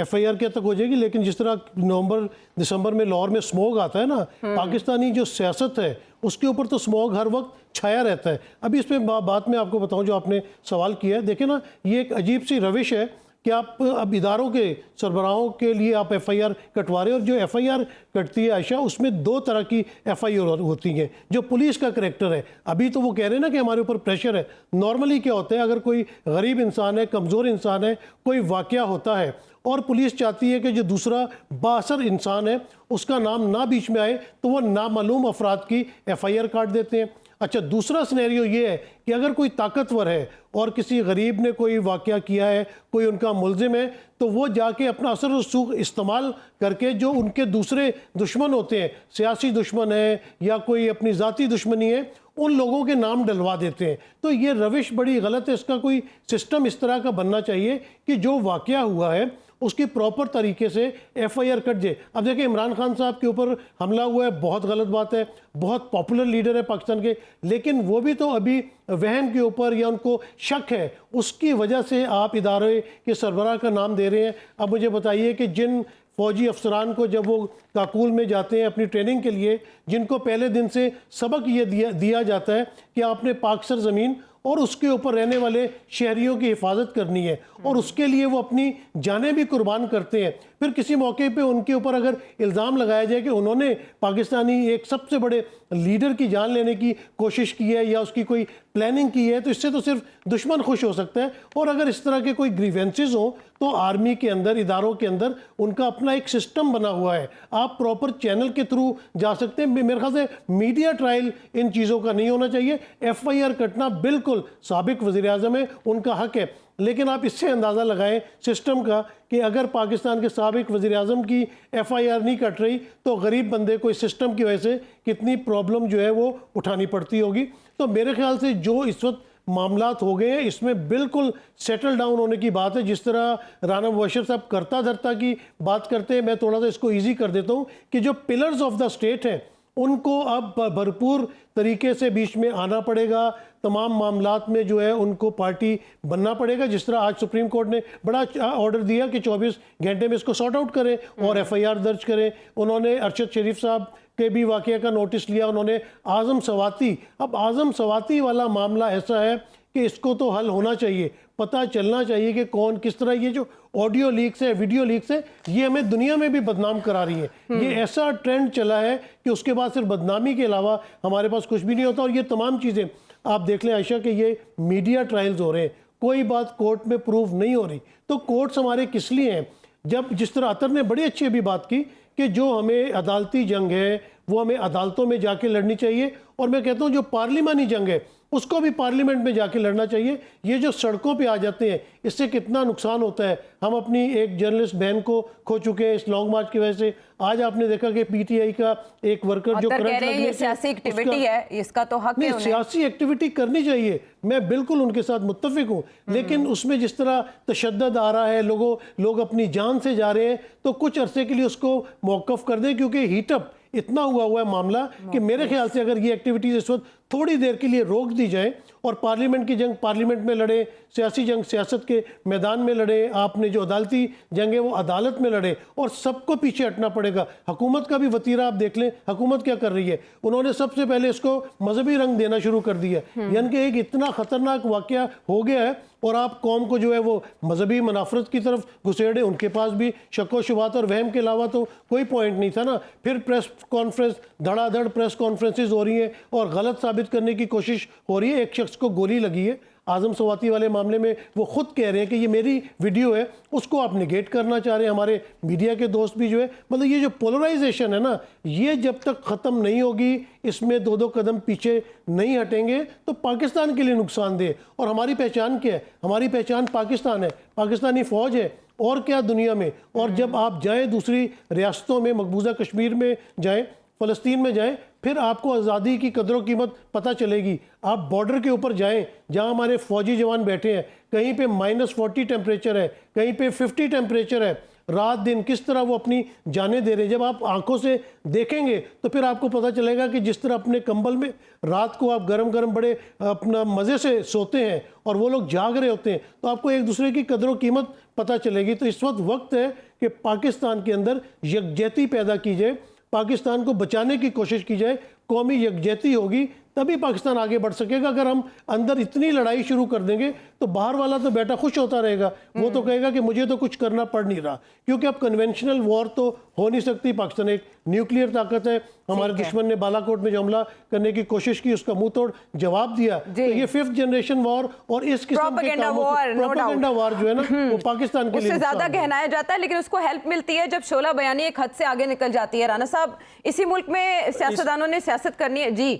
FIR की हद तक हो जाएगी, लेकिन जिस तरह नवंबर दिसंबर में लाहौर में स्मोग आता है ना, पाकिस्तानी जो सियासत है उसके ऊपर तो स्मोग हर वक्त छाया रहता है। अभी इस पे बात में आपको बताऊं, जो आपने सवाल किया है, देखिए ना, ये एक अजीब सी रविश है कि आप अब इदारों के सरबराहों के लिए आप FIR कटवा रहे हो, और जो FIR कटती है आयशा, उसमें दो तरह की FIR होती हैं। जो पुलिस का करैक्टर है, अभी तो वो कह रहे हैं ना कि हमारे ऊपर प्रेशर है। नॉर्मली क्या होता है, अगर कोई गरीब इंसान है, कमज़ोर इंसान है, कोई वाक़या होता है और पुलिस चाहती है कि जो दूसरा बाअसर इंसान है उसका नाम ना बीच में आए, तो वो नामालूम अफराद की FIR काट देते हैं। अच्छा, दूसरा सिनेरियो ये है कि अगर कोई ताकतवर है और किसी गरीब ने कोई वाक़या किया है, कोई उनका मुल्ज़िम है, तो वो जाके अपना असर रसूख इस्तेमाल करके जो उनके दूसरे दुश्मन होते हैं, सियासी दुश्मन है या कोई अपनी ज़ाती दुश्मनी है, उन लोगों के नाम डलवा देते हैं। तो ये रविश बड़ी गलत है। इसका कोई सिस्टम इस तरह का बनना चाहिए कि जो वाक़या हुआ है उसकी प्रॉपर तरीके से FIR कट जाए। अब देखिए, इमरान खान साहब के ऊपर हमला हुआ है, बहुत गलत बात है, बहुत पॉपुलर लीडर है पाकिस्तान के, लेकिन वो भी तो अभी वहम के ऊपर या उनको शक है, उसकी वजह से आप इदारे के सरबराह का नाम दे रहे हैं। अब मुझे बताइए कि जिन फौजी अफसरान को जब वो काकूल में जाते हैं अपनी ट्रेनिंग के लिए, जिनको पहले दिन से सबक ये दिया जाता है कि आपने पाक सरजमीन और उसके ऊपर रहने वाले शहरियों की हिफाजत करनी है, और उसके लिए वो अपनी जानें भी कुर्बान करते हैं, फिर किसी मौके पे उनके ऊपर अगर इल्ज़ाम लगाया जाए कि उन्होंने पाकिस्तानी एक सबसे बड़े लीडर की जान लेने की कोशिश की है या उसकी कोई प्लानिंग की है, तो इससे तो सिर्फ दुश्मन खुश हो सकता है। और अगर इस तरह के कोई ग्रीवेंसेस हो तो आर्मी के अंदर, इदारों के अंदर उनका अपना एक सिस्टम बना हुआ है, आप प्रॉपर चैनल के थ्रू जा सकते हैं। मेरे ख्याल से मीडिया ट्रायल इन चीज़ों का नहीं होना चाहिए। FIR कटना बिल्कुल साबिक वज़ीर-ए-आज़म है, उनका हक है, लेकिन आप इससे अंदाज़ा लगाएं सिस्टम का कि अगर पाकिस्तान के साबिक वज़ीर-ए-आज़म की FIR नहीं कट रही तो गरीब बंदे को इस सिस्टम की वजह से कितनी प्रॉब्लम जो है वो उठानी पड़ती होगी। तो मेरे ख्याल से जो इस वक्त मामलात हो गए हैं, इसमें बिल्कुल सेटल डाउन होने की बात है। जिस तरह राना मुबशर साहब करता धरता की बात करते हैं, मैं थोड़ा सा इसको ईजी कर देता हूँ कि जो पिलर्स ऑफ द स्टेट हैं उनको अब भरपूर तरीके से बीच में आना पड़ेगा, तमाम मामलात में जो है उनको पार्टी बनना पड़ेगा। जिस तरह आज सुप्रीम कोर्ट ने बड़ा ऑर्डर दिया कि 24 घंटे में इसको सॉर्ट आउट करें और FIR दर्ज करें। उन्होंने अरशद शरीफ साहब के भी वाकये का नोटिस लिया, उन्होंने आज़म सवाती, अब आज़म सवाती वाला मामला ऐसा है कि इसको तो हल होना चाहिए, पता चलना चाहिए कि कौन किस तरह ये जो ऑडियो लीक्स है, वीडियो लीक्स है, ये हमें दुनिया में भी बदनाम करा रही है। ये ऐसा ट्रेंड चला है कि उसके बाद सिर्फ बदनामी के अलावा हमारे पास कुछ भी नहीं होता। और ये तमाम चीज़ें आप देख लें आयशा कि ये मीडिया ट्रायल्स हो रहे हैं, कोई बात कोर्ट में प्रूव नहीं हो रही, तो कोर्ट्स हमारे किस लिए हैं? जब जिस तरह अतर ने बड़ी अच्छी अभी बात की कि जो हमें अदालती जंग है वो हमें अदालतों में जाके लड़नी चाहिए, और मैं कहता हूँ जो पार्लिमानी जंग है उसको भी पार्लियामेंट में जाके लड़ना चाहिए। ये जो सड़कों पे आ जाते हैं इससे कितना नुकसान होता है। हम अपनी एक जर्नलिस्ट बहन को खो चुके हैं इस लॉन्ग मार्च की वजह से। आज आपने देखा कि PTI का एक वर्कर जो कह रहे हैं ये सियासी एक्टिविटी है, इसका तो हक है। सियासी एक्टिविटी करनी चाहिए, मैं बिल्कुल उनके साथ मुत्तफिक हूँ, लेकिन उसमें जिस तरह तशद्दुद आ रहा है, लोग अपनी जान से जा रहे हैं, तो कुछ अरसे के लिए उसको मौकफ कर दें, क्योंकि हीटअप इतना हुआ है मामला कि मेरे ख्याल से अगर ये एक्टिविटीज इस वक्त थोड़ी देर के लिए रोक दी जाए और पार्लियामेंट की जंग पार्लियामेंट में लड़े, सियासी जंग सियासत के मैदान में लड़े, आपने जो अदालती जंग है वो अदालत में लड़े, और सबको पीछे हटना पड़ेगा। हुकूमत का भी वतीरा आप देख लें, हुकूमत क्या कर रही है, उन्होंने सबसे पहले इसको मजहबी रंग देना शुरू कर दिया, यानी कि एक इतना खतरनाक वाकया हो गया है और आप कौम को जो है वो मजहबी मुनाफरत की तरफ घुसेड़े। उनके पास भी शक्को शुबात और वहम के अलावा तो कोई पॉइंट नहीं था ना। फिर प्रेस कॉन्फ्रेंस, धड़ाधड़ प्रेस कॉन्फ्रेंसेज हो रही हैं और गलत साबित करने की कोशिश हो रही है। एक शख्स को गोली लगी है आज़म सवाती वाले मामले में, वो खुद कह रहे हैं कि ये मेरी वीडियो है, उसको आप निगेट करना चाह रहे हैं। हमारे मीडिया के दोस्त भी जो है, मतलब ये जो पोलराइजेशन है ना, ये जब तक ख़त्म नहीं होगी, इसमें दो कदम पीछे नहीं हटेंगे तो पाकिस्तान के लिए नुकसानदेह। और हमारी पहचान क्या है? हमारी पहचान पाकिस्तान है, पाकिस्तानी फ़ौज है, और क्या दुनिया में। और जब आप जाएँ दूसरी रियासतों में, मकबूजा कश्मीर में जाएँ, फ़लस्तीन में जाएं, फिर आपको आज़ादी की कदर कीमत पता चलेगी। आप बॉर्डर के ऊपर जाएं जहां हमारे फौजी जवान बैठे हैं, कहीं पे -40 टेम्परेचर है, कहीं पे 50 टेम्परेचर है, रात दिन किस तरह वो अपनी जानें दे रहे हैं। जब आप आंखों से देखेंगे तो फिर आपको पता चलेगा कि जिस तरह अपने कंबल में रात को आप गरम गरम बड़े अपना मज़े से सोते हैं और वो लोग जाग रहे होते हैं, तो आपको एक दूसरे की कदर कीमत पता चलेगी। तो इस वक्त है कि पाकिस्तान के अंदर यकजहती पैदा की जाए, पाकिस्तान को बचाने की कोशिश की जाए, कौमी यकजहती होगी तभी पाकिस्तान आगे बढ़ सकेगा। अगर हम अंदर इतनी लड़ाई शुरू कर देंगे तो बाहर वाला तो बेटा खुश होता रहेगा, वो तो कहेगा कि मुझे तो कुछ करना पड़ नहीं रहा, क्योंकि अब कन्वेंशनल वॉर तो हो नहीं सकती। पाकिस्तान एक न्यूक्लियर ताकत है, हमारे दुश्मन ने बालाकोट में जो हमला करने की कोशिश की उसका मुंह तोड़ जवाब दिया। तो ये 5th जनरेशन वॉर और इस किस्म के प्रोपेगेंडा वॉर जो है ना वो पाकिस्तान के लिए ज्यादा गहनाया जाता है, लेकिन उसको हेल्प मिलती है जब शोला बयानी एक हद से आगे निकल जाती है। राना साहब, इसी मुल्क में सियासतदानों ने सियासत करनी है। जी,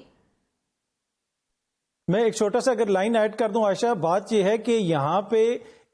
मैं एक छोटा सा अगर लाइन ऐड कर दूं आयशा, बात यह है कि यहाँ पे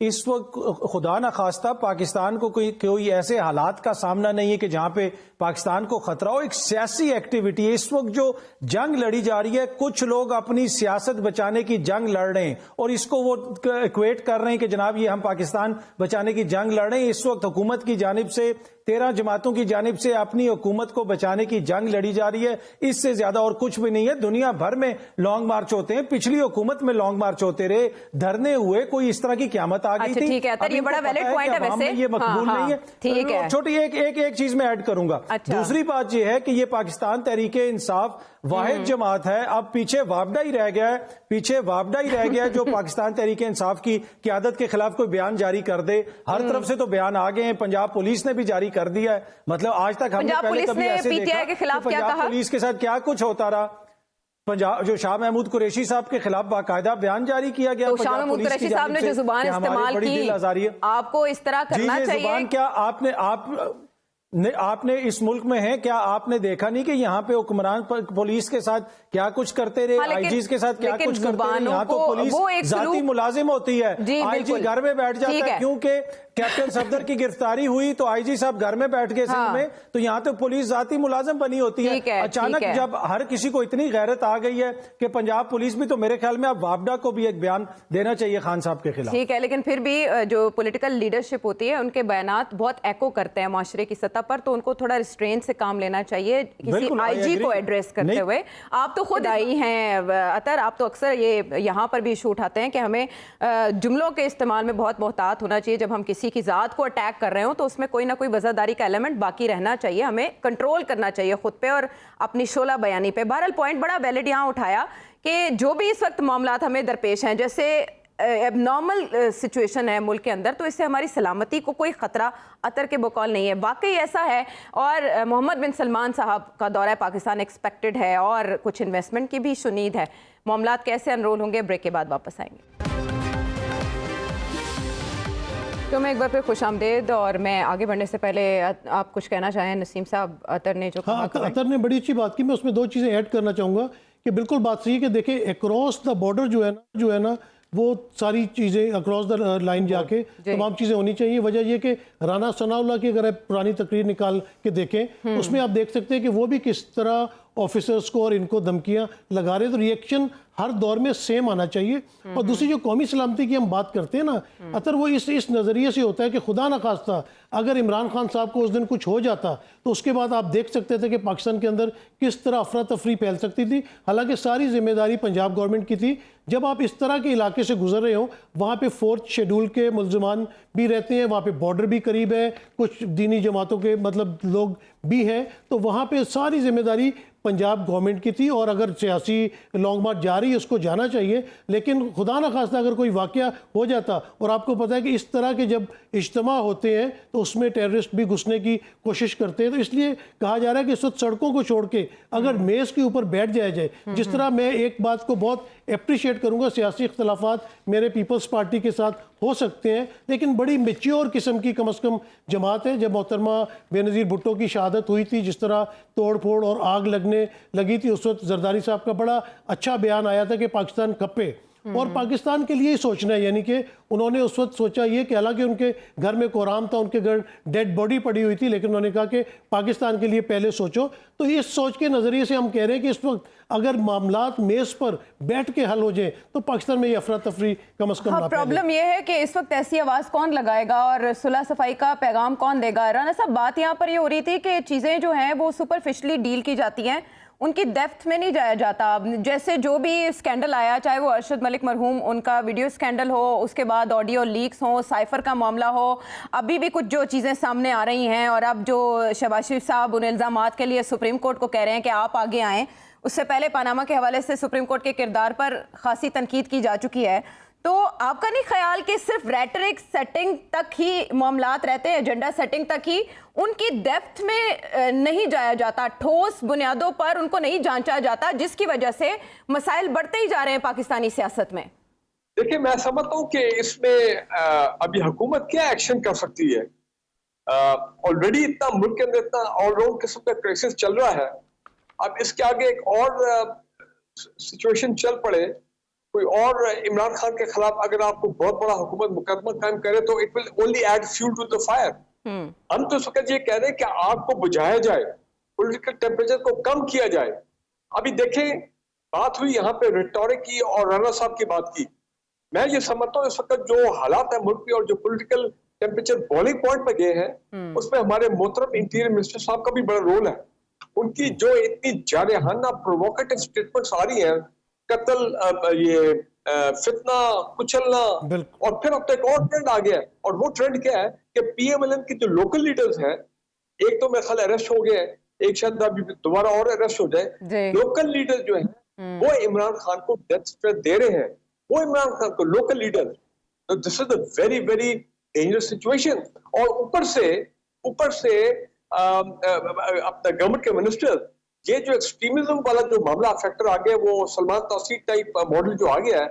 इस वक्त खुदा न खास्ता पाकिस्तान को कोई ऐसे हालात का सामना नहीं है कि जहां पे पाकिस्तान को खतरा हो। एक सियासी एक्टिविटी है इस वक्त जो जंग लड़ी जा रही है, कुछ लोग अपनी सियासत बचाने की जंग लड़ रहे हैं और इसको वो इक्वेट कर रहे हैं कि जनाब ये हम पाकिस्तान बचाने की जंग लड़ रहे हैं। इस वक्त हुकूमत की जानिब से 13 जमातों की जानिब से अपनी हुकूमत को बचाने की जंग लड़ी जा रही है, इससे ज्यादा और कुछ भी नहीं है। दुनिया भर में लॉन्ग मार्च होते हैं, पिछली हुकूमत में लॉन्ग मार्च होते रहे, धरने हुए, कोई इस तरह की क़यामत आ गई थी। ठीक है, ये बड़ा वैलिड पॉइंट है वैसे, ये मकबूल नहीं है। ठीक है, छोटी एक चीज मैं ऐड करूंगा। दूसरी बात यह है कि ये पाकिस्तान तहरीके इंसाफ वाहिद जमात है, अब पीछे वापडा ही रह गया है, पीछे वापडा ही रह गया है जो पाकिस्तान तहरीके इंसाफ की क़यादत के खिलाफ कोई बयान जारी कर दे। हर तरफ से तो बयान आ गए हैं, पंजाब पुलिस ने भी जारी कर दिया है। मतलब आज तक हमने पहले कभी ऐसे देखा कि पंजाब पुलिस के साथ क्या कुछ होता रहा। पंजाब जो शाह महमूद कुरैशी साहब के खिलाफ बाकायदा बयान जारी किया गया, तो शाह महमूद कुरैशी साहब ने जो जुबान इस्तेमाल की, आपको इस तरह करना चाहिए। जुबान क्या आपने इस मुल्क में है, क्या आपने देखा नहीं कि यहाँ पे हुक्मरान पुलिस के साथ क्या कुछ करते रहे, आईजीज के साथ क्या कुछ करते रहे। यहाँ तो पुलिस जाती मुलाजिम होती है, आईजी घर में बैठ जाता है क्योंकि कैप्टन सफदर की गिरफ्तारी हुई तो आईजी साहब घर में बैठ गए सिंध में, तो यहाँ तो पुलिस जाती मुलाजिम बनी होती है। अचानक जब हर किसी को इतनी गैरत आ गई है कि पंजाब पुलिस भी, तो मेरे ख्याल में अब वापडा को भी एक बयान देना चाहिए खान साहब के खिलाफ। ठीक है, लेकिन फिर भी जो पॉलिटिकल लीडरशिप होती है उनके बयानात बहुत एको करते हैं माशरे की सतह पर, तो उनको थोड़ा रिस्ट्रेन से काम लेना चाहिए किसी आईजी को एड्रेस करते हुए। आप तो खुद आई हैं अतर, आप तो अक्सर ये यहाँ पर भी इशू उठाते हैं कि हमें जुमलों के इस्तेमाल में बहुत मोहतात होना चाहिए। जब हम किसी की ज़ात को अटैक कर रहे हो तो उसमें कोई ना कोई वज़ादारी का एलिमेंट बाकी रहना चाहिए, हमें कंट्रोल करना चाहिए खुद पे और अपनी शोला बयानी पे। बहरहाल पॉइंट बड़ा वैलिड यहाँ उठाया कि जो भी इस वक्त मामलात हमें दरपेश हैं, जैसे एबनॉर्मल सिचुएशन है मुल्क के अंदर, तो इससे हमारी सलामती को कोई ख़तरा अतर के बकौल नहीं है। वाकई ऐसा है, और मोहम्मद बिन सलमान साहब का दौरा पाकिस्तान एक्सपेक्टेड है और कुछ इन्वेस्टमेंट की भी शुनीद है। मामलात कैसे अनरोल होंगे, ब्रेक के बाद वापस आएंगे। तो मैं एक बार फिर खुश आमदेद, और मैं आगे बढ़ने से पहले आप कुछ कहना चाहें नसीम साहब? अतर ने जो हाँ, अतर ने बड़ी अच्छी बात की, मैं उसमें दो चीज़ें ऐड करना चाहूँगा कि बिल्कुल बात सही है कि देखिए अक्रॉस द बॉर्डर जो है ना वो सारी चीज़ें अक्रॉस द लाइन जाके तमाम चीज़ें होनी चाहिए। वजह यह कि राना सनाउल्लाह की अगर आप पुरानी तकरीर निकाल के देखें, उसमें आप देख सकते हैं कि वो भी किस तरह ऑफिसर्स को और इनको धमकियां लगा रहे, तो रिएक्शन हर दौर में सेम आना चाहिए। और दूसरी जो कौमी सलामती की हम बात करते हैं ना अतर, वो इस नज़रिए से होता है कि खुदा न खास्ता अगर इमरान खान साहब को उस दिन कुछ हो जाता तो उसके बाद आप देख सकते थे कि पाकिस्तान के अंदर किस तरह अफरा तफरी फैल सकती थी। हालांकि सारी जिम्मेदारी पंजाब गवर्नमेंट की थी। जब आप इस तरह के इलाके से गुजर रहे हो, वहाँ पे 4th शेड्यूल के मुल्ज़िमान भी रहते हैं, वहाँ पे बॉर्डर भी करीब है, कुछ दीनी जमातों के मतलब लोग भी हैं, तो वहाँ पे सारी जिम्मेदारी पंजाब गवर्नमेंट की थी। और अगर सियासी लॉन्ग मार्च जा रही है उसको जाना चाहिए, लेकिन खुदा न खास्ता अगर कोई वाक़या हो जाता, और आपको पता है कि इस तरह के जब इज्तिमा होते हैं तो उसमें टेररिस्ट भी घुसने की कोशिश करते हैं, तो इसलिए कहा जा रहा है कि इस वक्त सड़कों को छोड़ के अगर मेज़ के ऊपर बैठ जाया जाए, जिस तरह मैं एक बात को बहुत अप्रिशिएट करूंगा, सियासी इख्तलाफात मेरे पीपल्स पार्टी के साथ हो सकते हैं, लेकिन बड़ी मेच्योर किस्म की कम अज़ कम जमात है। जब मोहतरमा बेनज़ीर भुट्टो की शहादत हुई थी, जिस तरह तोड़ फोड़ और आग लगने लगी थी, उस वक्त जरदारी साहब का बड़ा अच्छा बयान आया था कि पाकिस्तान कपे, और पाकिस्तान के लिए ही सोचना है। यानी कि उन्होंने उस वक्त सोचा ये कि हालांकि उनके घर में कोराम था, उनके घर डेड बॉडी पड़ी हुई थी, लेकिन उन्होंने कहा कि पाकिस्तान के लिए पहले सोचो। तो इस सोच के नज़रिए से हम कह रहे हैं कि इस वक्त अगर मामलात मेज़ पर बैठ के हल हो जाए तो पाकिस्तान में ये अफरा तफरी कम अज़ कम ना फैले। प्रॉब्लम ये है कि इस वक्त ऐसी आवाज़ कौन लगाएगा और सुलह सफाई का पैगाम कौन देगा? राना साहब, बात यहाँ पर ये हो रही थी कि चीज़ें जो हैं वो सुपरफिशली डील की जाती हैं, उनकी डेप्थ में नहीं जाया जाता। जैसे जो भी स्कैंडल आया, चाहे वो अरशद मलिक मरहूम उनका वीडियो स्कैंडल हो, उसके बाद ऑडियो लीक्स हो, साइफर का मामला हो, अभी भी कुछ जो चीज़ें सामने आ रही हैं, और अब जो शहबाज शरीफ साहब उन इल्ज़ामात के लिए सुप्रीम कोर्ट को कह रहे हैं कि आप आगे आएँ, उससे पहले पनामा के हवाले से सुप्रीम कोर्ट के किरदार पर खासी तनकीद की जा चुकी है। तो आपका नहीं ख्याल कि सिर्फ रेटरिक सेटिंग तक ही मामलात रहते हैं, एजेंडा सेटिंग तक ही, उनकी डेप्थ में नहीं जाया जाता, ठोस बुनियादों पर उनको नहीं जांचा जाता, जिसकी वजह से मसाइल बढ़ते ही जा रहे हैं पाकिस्तानी सियासत में? देखिए, मैं समझता हूँ कि इसमें अभी हुकूमत क्या एक्शन कर सकती है। ऑलरेडी इतना मुल्क के अंदर इतना ऑलराउंड किस्म का क्राइसिस चल रहा है, अब इसके आगे एक और सिचुएशन चल पड़े, कोई और इमरान खान के खिलाफ अगर आपको बहुत बड़ा हुकूमत मुकदमा कायम करे, तो it will only add fuel to the fire. हम तो इस वक्त ये कह रहे हैं कि आग को बुझाया जाए, पॉलिटिकल टेम्परेचर को कम किया जाए। अभी देखें, बात हुई यहाँ पे रिटोरिक की और राना साहब की बात की। मैं ये समझता हूँ इस वक्त जो हालात है मुल्क के और जो पॉलिटिकल टेम्परेचर बॉइलिंग पॉइंट पे गए हैं, उसमें हमारे मोहतरम इंटीरियर मिनिस्टर साहब का भी बड़ा रोल है। उनकी जो इतनी जारहाना प्रोवोकेटिव स्टेटमेंट्स आ रही हैं, कत्ल, ये फितना, कुचलना, और फिर अब तक और ट्रेंड आ गया है। और वो ट्रेंड क्या है कि पीएमएलएन के जो लोकल लीडर्स हैं, एक तो मेरे ख्याल अरेस्ट हो गए, एक शायद अभी दोबारा और अरेस्ट हो जाए। लोकल लीडर जो हैं वो इमरान खान को डेथ थ्रेट दे रहे हैं, वो इमरान खान को लोकल लीडर। तो this is a very very dangerous situation. और ऊपर से अपना गवर्नमेंट के मिनिस्टर, ये जो एक्सट्रीमिज्म वाला जो मामला फैक्टर आ गया, वो सलमान तासीर टाइप मॉडल जो आ गया है,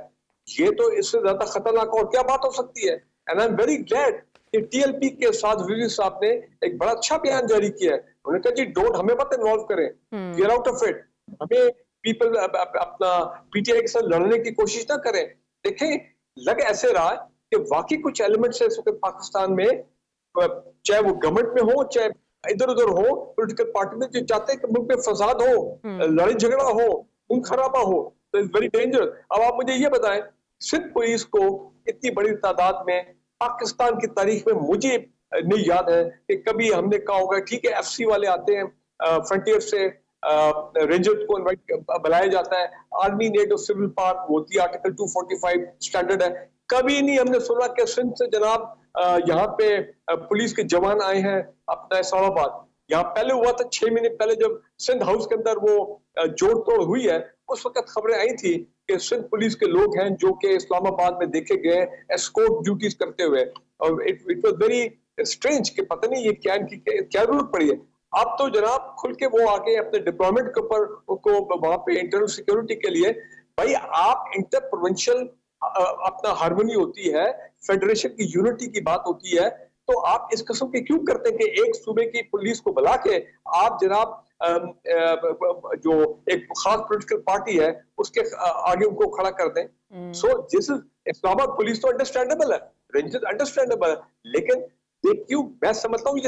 ये तो इससे ज्यादा खतरनाक और क्या बात हो सकती है। And I am very glad कि टीएलपी के साथ वीवी साहब ने एक बड़ा अच्छा बयान जारी किया है। उन्होंने कहा जी डोंट, हमें मत इन्वॉल्व करें, we are out of it, हमें पीपल अपना पीटीआई के साथ लड़ने की कोशिश ना करें। देखें, लग ऐसे रहा है कि वाकई कुछ एलिमेंट्स है इस वक्त पाकिस्तान में, चाहे वो गवर्नमेंट में हो चाहे इधर उधर हो, पॉलिटिकल पार्टी में, जो चाहते हैं कि मुल्क में फसाद हो, लड़ाई झगड़ा हो, खून खराबा हो, तो इट्स वेरी डेंजरस। अब आप मुझे ये बताएं, सिंध पुलिस को इतनी बड़ी तादाद में पाकिस्तान की तारीख में मुझे नहीं याद है कि कभी हमने कहा होगा ठीक है एफसी वाले आते हैं, फ्रंटियर से रेंजर्स को बुलाया जाता है, आर्मी नेट और सिविल पार्क होती है, आर्टिकल 245 स्टैंडर्ड है। कभी नहीं हमने सुना कि सिंध से जनाब यहाँ पे पुलिस के जवान आए हैं अपना इस्लामाबाद। यहाँ पहले हुआ था 6 महीने पहले जब सिंध हाउस के अंदर वो जोड़ तोड़ हुई है, उस वक्त खबरें आई थी कि सिंध पुलिस के लोग हैं जो कि इस्लामाबाद में देखे गए एस्कॉर्ट ड्यूटीज करते हुए, और इट वाज वेरी स्ट्रेंज कि पता नहीं ये क्या इनकी क्या जरूरत पड़ी है। अब तो जनाब खुल के वो आके अपने डिप्लॉयमेंट के ऊपर उनको वहां पे इंटरनल सिक्योरिटी के लिए, भाई आप इंटर प्रोविंशियल अपना हार्मनी होती है, फेडरेशन की यूनिटी की बात होती है, तो आप इस किस्म के क्यों करते हैं कि एक सूबे की पुलिस को बुला के आप जनाब जो एक खास पॉलिटिकल पार्टी है उसके आगे उनको खड़ा कर दें। सो दिस इज इस्लामाबाद पुलिस तो अंडरस्टैंडेबल है, रेंजर्स अंडरस्टैंडेबल है, लेकिन क्यों मैं समझता हूँ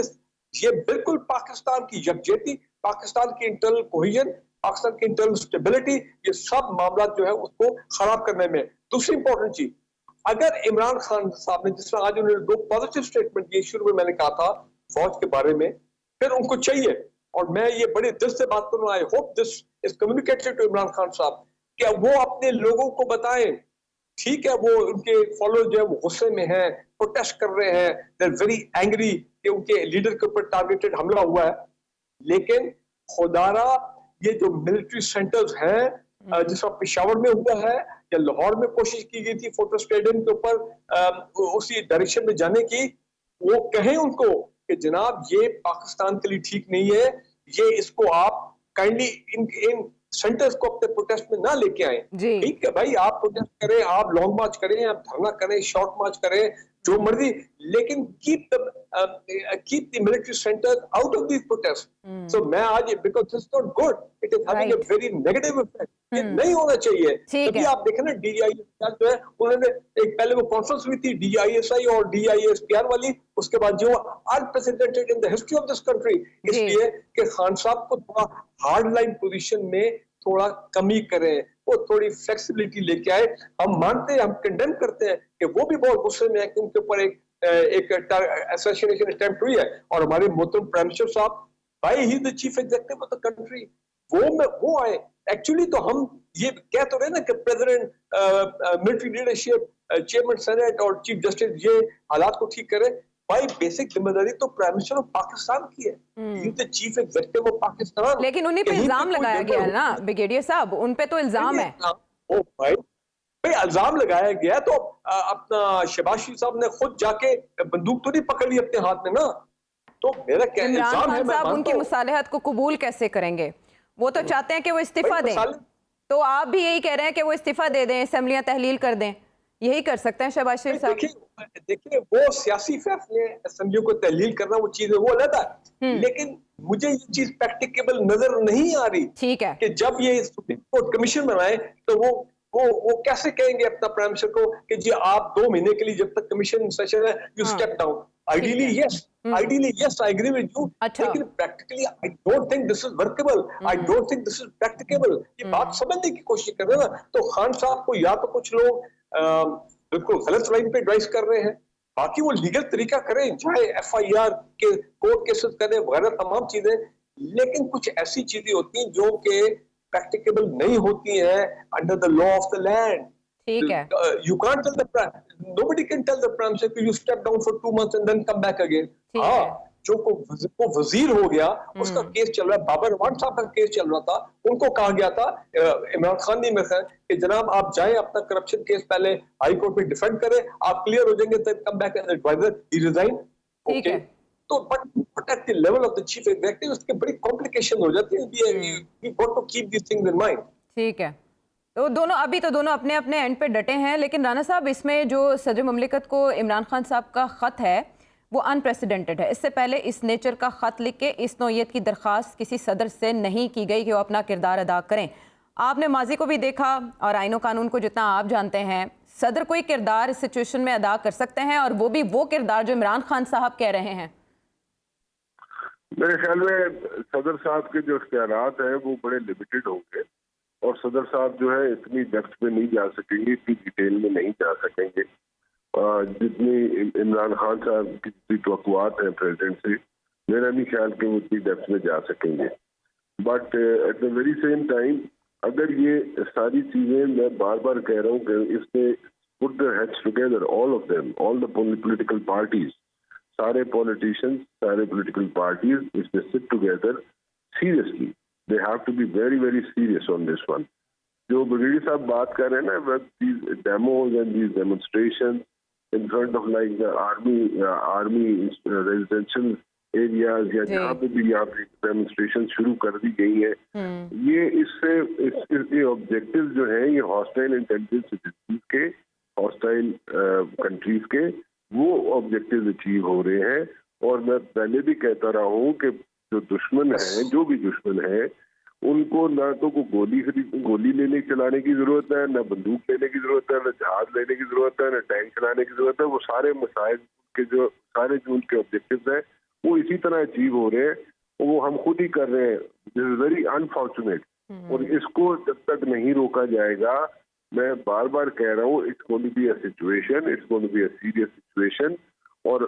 ये बिल्कुल पाकिस्तान की यकजहती, पाकिस्तान की इंटरनल कोहेजन, पाकिस्तान की इंटरनल स्टेबिलिटी, ये सब मामला जो है उसको खराब करने में। दूसरी इंपॉर्टेंट चीज, अगर इमरान खान साहब ने जिस तरह आज उन्होंने 2 पॉजिटिव स्टेटमेंट दिए, शुरू में मैंने कहा था फौज के बारे में, फिर उनको चाहिए, और मैं ये बड़े दिल से बात करूँ, I hope this is communicated to Imran Khan sahab, कि वो अपने लोगों को बताएं, ठीक है वो उनके फॉलोअर जो है वो गुस्से में हैं, प्रोटेस्ट कर रहे हैं, दे आर वेरी एंग्री कि उनके लीडर के ऊपर टारगेटेड हमला हुआ है, लेकिन खुदारा ये जो मिलिट्री सेंटर्स हैं जिसका पेशावर में हुआ है या लाहौर में कोशिश की गई थी फोटो स्टेडियम के ऊपर उसी डायरेक्शन में जाने की, वो कहें उनको कि जनाब ये पाकिस्तान के लिए ठीक नहीं है, ये इसको आप काइंडली इन सेंटर्स को अपने प्रोटेस्ट में ना लेके आए। ठीक है भाई, आप प्रोटेस्ट करें, आप लॉन्ग मार्च करें, आप धरना करें, शॉर्ट मार्च करें, जो मर्जी, लेकिन keep the military centers out of this protest. So मैं आज because this is not good, it is having a very negative effect, ये नहीं होना चाहिए। तभी आप देखें ना DISI जो है उन्होंने एक पहले वो कॉन्फ्रेंस हुई थी DISI और DISPR वाली, उसके बाद जो unprecedented in the history of this country, इसलिए कि खान साहब को थोड़ा हार्ड लाइन पोजीशन में थोड़ा कमी करें, वो थोड़ी फ्लेक्सिबिलिटी लेके आए। हम मानते हैं, हम कंडेम करते हैं कि वो भी बहुत गुस्से में है कि उनके ऊपर एक असैसिनेशन अटेम्प्ट हुई है, और हमारे मोहतरम प्राइम मिनिस्टर साहब, भाई he the chief executive of the country, वो आए। एक्चुअली तो हम ये कह तो रहे ना कि president, military leadership, chairman senate और चीफ जस्टिस ये हालात को ठीक करे, भाई बेसिक जिम्मेदारी तो प्राइम मिनिस्टर ऑफ पाकिस्तान की है, he the chief executive of Pakistan. लेकिन उन्हीं पे इल्जाम लगाया गया है ना ब्रिगेडियर साहब, उन पे तो इल्जाम है। ओ भाई इल्जाम लगाया गया तो अपना शहबाज शरीफ साहब ने खुद जाके बंदूक तो नहीं पकड़ ली अपने हाथ में ना, तो मेरा क्या इल्जाम है, मैं उनकी मुसालहत को कबूल कैसे करेंगे? वो तो चाहते हैं कि वो इस्तीफा दें, तो आप भी यही कह रहे हैं कि वो इस्तीफा दे दें, असेंबलियां तहलील कर दें, यही कर सकते हैं शहबाज शरीफ साहब? देखिए वो सियासी फैसले, असेंबलियों को तहलील करना वो चीज है, वो अलग है, लेकिन मुझे ये चीज प्रैक्टिकेबल नजर नहीं आ रही। ठीक है कि जब ये सुप्रीम कोर्ट कमीशन बनाए तो वो कैसे कहेंगे अपना प्राइम मिनिस्टर को कि जी आप 2 महीने के लिए जब तक कमीशन सेशन है you step down. Ideally yes I agree with you, लेकिन practically I don't think this is workable, I don't think this is practicable. ये बात समझने की कोशिश कर रहे हैं ना, तो खान साहब को या तो कुछ लोग बिल्कुल गलत लाइन पे एडवाइस कर रहे हैं, बाकी वो लीगल तरीका करें, चाहे FIR के कोर्ट केसेस करें वगैरह तमाम चीजें, लेकिन कुछ ऐसी चीजें होती हैं जो कि प्रैक्टिकेबल नहीं होती है under the law of the land. ठीक है, you can't tell the nobody can tell the prime minister you step down for 2 months and then come back again। हाँ, जो को वजीर हो गया उसका केस चल रहा है, बाबर रवान साहब का केस चल रहा था, उनको कहा गया था इमरान खान ने मेरे कि जनाब आप जाएं अपना करप्शन केस पहले हाई कोर्ट में डिफेंड करें, आप क्लियर हो जाएंगे तो come back as adviser, he resign. Okay, तो but at the level of the chief executive उसके बड़ी कॉम्प्लिकेशन हो जाती है, we got to keep this things in mind. ठीक है, तो दोनों अपने अपने एंड पे डटे हैं, लेकिन राना साहब इसमें जो सदर मुमलिकत को इमरान खान साहब का ख़त है वो अनप्रेसिडेंटेड है। इससे पहले इस नेचर का ख़त लिख के इस नौयत की दरख्वास्त किसी सदर से नहीं की गई कि वो अपना किरदार अदा करें। आपने माजी को भी देखा और आईनो कानून को जितना आप जानते हैं, सदर कोई किरदार इस सिचुएशन में अदा कर सकते हैं, और वो भी वो किरदार जो इमरान खान साहब कह रहे हैं? मेरे ख्याल में सदर साहब के जो इख्तियारात हैं वो बड़े लिमिटेड होंगे, और सदर साहब जो है इतनी डेप्थ में नहीं जा सकेंगे, इतनी डिटेल में नहीं जा सकेंगे जितनी इमरान खान साहब की जितनी तवक्कुआत हैं प्रेसिडेंट से। मेरा नहीं ख्याल कि वो इतनी डेप्थ में जा सकेंगे। But at the very same time अगर ये सारी चीजें, मैं बार बार कह रहा हूँ कि इसने put their heads together, all of them, all the political parties, सारे पॉलिटिशियंस, सारे political parties, if they sit together seriously, they have to be very very serious on this one. जो ब्रिगेडियर साहब बात कर रहे हैं ना, these demos and these demonstrations in front of like the army residential areas या जहाँ पे भी यहाँ पे डेमोन्स्ट्रेशन शुरू कर दी गई है, ये इससे ऑब्जेक्टिव जो है ये हॉस्टाइल इंटेलिजेंस एजेंसीज के, हॉस्टाइल कंट्रीज के वो ऑब्जेक्टिव अचीव हो रहे हैं। और मैं पहले भी कहता रहा हूँ कि जो दुश्मन है, जो भी दुश्मन है, उनको ना तो को गोली लेने चलाने की जरूरत है, ना बंदूक लेने की जरूरत है, ना जहाज लेने की जरूरत है, ना टैंक चलाने की जरूरत है। वो सारे मसाइल के जो सारे जो उनके ऑब्जेक्टिव्स हैं वो इसी तरह अचीव हो रहे हैं, वो हम खुद ही कर रहे हैं। This is very unfortunate. और इसको जब तक नहीं रोका जाएगा, मैं बार बार कह रहा हूँ, it's going to be a situation, it's going to be a serious situation. और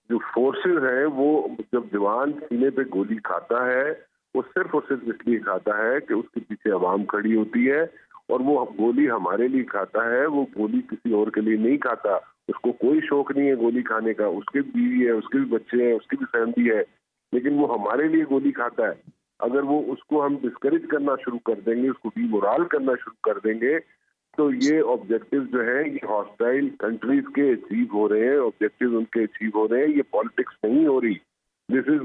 जो फोर्सेस हैं वो जब जवान सीने पे गोली खाता है, वो सिर्फ और सिर्फ इसलिए खाता है कि उसके पीछे आवाम खड़ी होती है, और वो गोली हमारे लिए खाता है, वो गोली किसी और के लिए नहीं खाता। उसको कोई शौक नहीं है गोली खाने का, उसकी बीवी है, उसके भी बच्चे हैं, उसकी भी फैमिली है, लेकिन वो हमारे लिए गोली खाता है। अगर वो उसको हम डिस्करेज करना शुरू कर देंगे, उसको डिमोरल करना शुरू कर देंगे, तो ये ऑब्जेक्टिव जो है ये हॉस्टाइल कंट्रीज के अचीव हो रहे हैं, ऑब्जेक्टिव उनके अचीव हो रहे हैं। ये पॉलिटिक्स नहीं हो रही। This is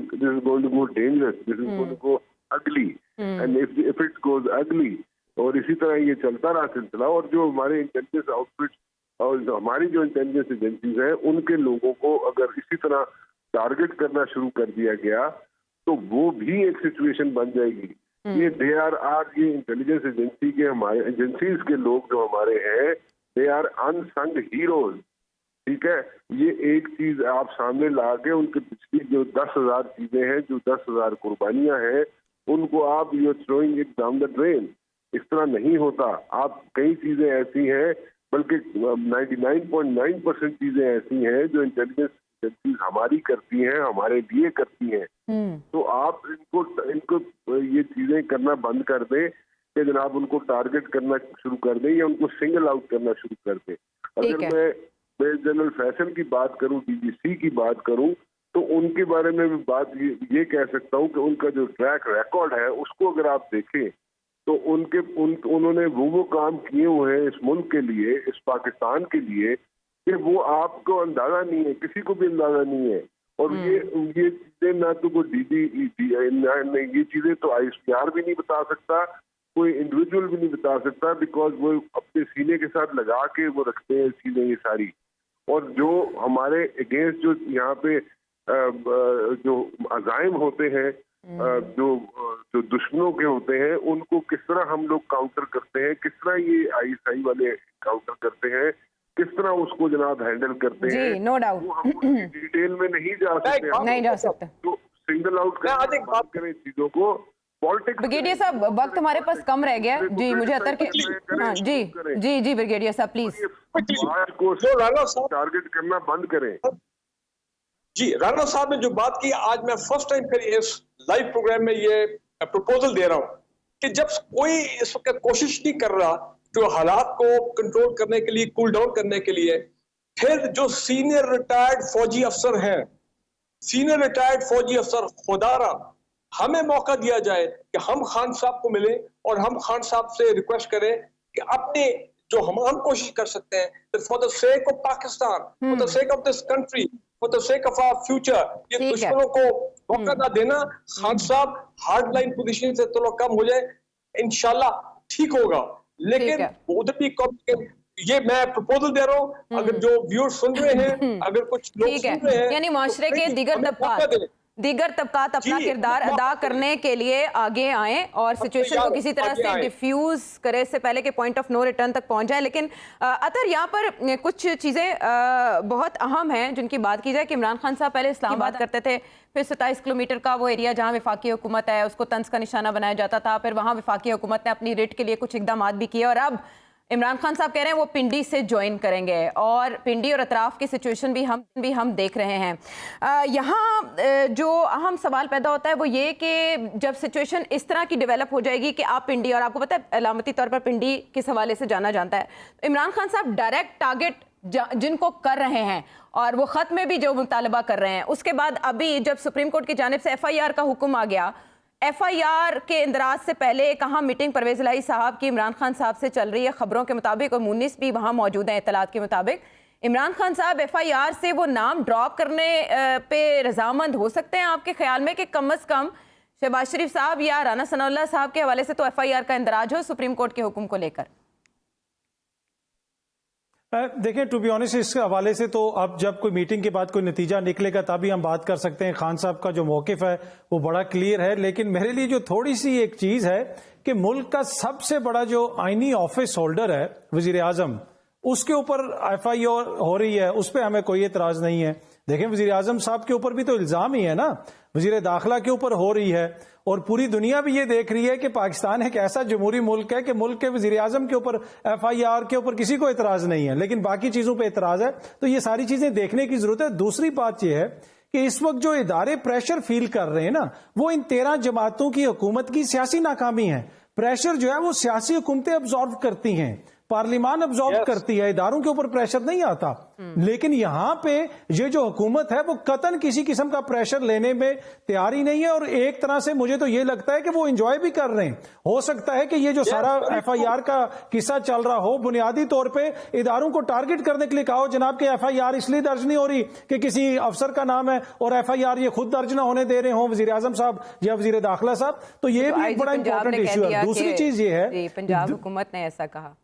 going to go dangerous, this is going to go ugly, and if it goes अगली, और इसी तरह ये चलता रहा सिलसिला, और जो हमारे इंटेलिजेंस आउटफिट और हमारी जो इंटेलिजेंस एजेंसीज हैं उनके लोगों को अगर इसी तरह टारगेट करना शुरू कर दिया गया, तो वो भी एक सिचुएशन बन जाएगी। ये दे आर ये इंटेलिजेंस एजेंसी के, हमारे एजेंसीज के लोग जो हमारे हैं, दे आर अनसंग हीरोज। ठीक है, ये एक चीज आप सामने ला के उनके पिछली जो 10,000 चीजें हैं, जो 10,000 कुर्बानियां हैं, उनको आप you throwing it down the drain. इस तरह नहीं होता। आप कई चीजें ऐसी हैं, बल्कि 99.9% चीजें ऐसी हैं जो इंटेलिजेंस एजेंसीज हमारी करती हैं, हमारे लिए करती हैं। तो आप इनको ये चीजें करना बंद कर दें कि जनाब उनको टारगेट करना शुरू कर दें या उनको सिंगल आउट करना शुरू कर दें। अगर मैं जनरल फैसल की बात करूं, डीजीसी की बात करूं, तो उनके बारे में भी बात ये कह सकता हूं कि उनका जो ट्रैक रिकॉर्ड है उसको अगर आप देखें, तो उन्होंने वो काम किए हुए हैं इस मुल्क के लिए, इस पाकिस्तान के लिए, कि वो आपको अंदाजा नहीं है, किसी को भी अंदाजा नहीं है। और ये चीजें ना तो कोई ये चीजें तो ISPR भी नहीं बता सकता, कोई इंडिविजुअल भी नहीं बता सकता, बिकॉज वो अपने सीने के साथ लगा के वो रखते हैं चीजें ये सारी। और जो हमारे अगेंस्ट जो यहाँ पे जो अजाइम होते हैं, जो दुश्मनों के होते हैं, उनको किस तरह हम लोग काउंटर करते हैं, किस तरह ये ISI वाले काउंटर करते हैं, किस तरह उसको जनाब हैंडल करते हैं, नो डाउट वो हम डिटेल में नहीं जा सकते, नहीं जा सकते। तो सिंगल आउट बात करें चीजों को। पॉलिटिक्स ब्रिगेडियर साहब, वक्त हमारे पास कम रह गया जी, मुझे अतर के जी ब्रिगेडियर साहब प्लीज को टारगेट करना बंद करें। जी, राणा साहब ने जो बात की, आज मैं फर्स्ट टाइम फिर इस लाइव प्रोग्राम में ये प्रपोजल दे रहा हूं कि जब कोई इस वक्त कोशिश नहीं कर रहा जो हालात को कंट्रोल करने के लिए, कूल डाउन करने के लिए, फिर जो सीनियर रिटायर्ड फौजी अफसर हैं, सीनियर रिटायर्ड फौजी अफसर, खुदारा हमें मौका दिया जाए कि हम खान साहब को मिलें और हम खान साहब से रिक्वेस्ट करें कि अपने जो हम कोशिश कर सकते हैं for the sake of Pakistan, for the sake of this country, for the sake of our future, ये दुश्मनों को मौका ना देना। खान साहब हार्ड लाइन पोजीशन से थोड़ा कम हो जाए, इंशाल्लाह ठीक होगा। लेकिन उधर भी ये मैं प्रपोजल दे रहा हूँ, अगर जो व्यूअर्स सुन रहे हैं, अगर कुछ लोग सुन रहे हैं, यानी माशरे के दिगर तबकात दीगर तबकात अपना जी, किरदार अदा करने के लिए आगे आएं और सिचुएशन को किसी तरह से डिफ्यूज करे, इससे पहले कि पॉइंट ऑफ नो रिटर्न तक पहुंच जाए। लेकिन अतर यहाँ पर कुछ चीज़ें बहुत अहम हैं जिनकी बात की जाए कि इमरान खान साहब पहले इस्लामाबाद करते थे, फिर 27 किलोमीटर का वो एरिया जहाँ वफाकी हुकूमत है उसको तंज का निशाना बनाया जाता था, फिर वहाँ वफाकी हुकूमत ने अपनी रिट के लिए कुछ इकदाम भी किए और अब इमरान खान साहब कह रहे हैं वो पिंडी से ज्वाइन करेंगे और पिंडी और अतराफ की सिचुएशन भी हम देख रहे हैं। यहाँ जो अहम सवाल पैदा होता है वो ये कि जब सिचुएशन इस तरह की डेवलप हो जाएगी कि आप पिंडी, और आपको पता है अलामती तौर पर पिंडी किस हवाले से जाना जानता है, तो इमरान खान साहब डायरेक्ट टारगेट जिनको कर रहे हैं और वो ख़त में भी जो मुतालबा कर रहे हैं, उसके बाद अभी जब सुप्रीम कोर्ट की जानिब से FIR का हुक्म आ गया, FIR के इंदराज से पहले कहाँ मीटिंग परवेज इलाही साहब की इमरान खान साहब से चल रही है खबरों के मुताबिक, और मुन्निस भी वहाँ मौजूद हैं इतलात के मुताबिक। इमरान खान साहब FIR से वो नाम ड्रॉप करने पे रजामंद हो सकते हैं आपके ख्याल में कि कम अज़ कम शहबाज शरीफ साहब या राना सनाउल्लाह साहब के हवाले से तो FIR का इंदराज हो सुप्रीम कोर्ट के हुक्म को लेकर? देखिए, टू बी ऑनेस्ट, इस हवाले से तो अब जब कोई मीटिंग के बाद कोई नतीजा निकलेगा तभी हम बात कर सकते हैं। खान साहब का जो मौकिफ है वो बड़ा क्लियर है, लेकिन मेरे लिए जो थोड़ी सी एक चीज है कि मुल्क का सबसे बड़ा जो आईनी ऑफिस होल्डर है वजीर आजम, उसके ऊपर FIR हो रही है, उस पर हमें कोई एतराज नहीं है। देखें, वजीर आजम साहब के ऊपर भी तो इल्जाम ही है ना, वजीर दाखिला के ऊपर हो रही है और पूरी दुनिया भी ये देख रही है कि पाकिस्तान एक ऐसा जमहूरी मुल्क है कि मुल्क के वजीर आजम के ऊपर FIR के ऊपर किसी को एतराज नहीं है, लेकिन बाकी चीजों पे एतराज है। तो ये सारी चीजें देखने की जरूरत है। दूसरी बात यह है कि इस वक्त जो इदारे प्रेशर फील कर रहे हैं ना, वो इन 13 जमातों की हुकूमत की सियासी नाकामी है। प्रेशर जो है वो सियासी हुकूमतें अब्जॉर्व करती हैं, पार्लियामान अब्जॉर्व करती है, इदारों के ऊपर प्रेशर नहीं आता। लेकिन यहां पे ये जो हुकूमत है वो कतन किसी किस्म का प्रेशर लेने में तैयार ही नहीं है, और एक तरह से मुझे तो ये लगता है कि वो एंजॉय भी कर रहे हैं। हो सकता है कि ये जो सारा FIR का किस्सा चल रहा हो, बुनियादी तौर पे इदारों को टारगेट करने के लिए कहा हो, जनाब के FIR इसलिए दर्ज नहीं हो रही कि किसी अफसर का नाम है और FIR ये खुद दर्ज ना होने दे रहे हो वजीर आजम साहब या वजीर दाखिला साहब। तो ये भी एक बड़ा इंपॉर्टेंट इशू है। दूसरी चीज ये है, पंजाब हुकूमत ने ऐसा कहा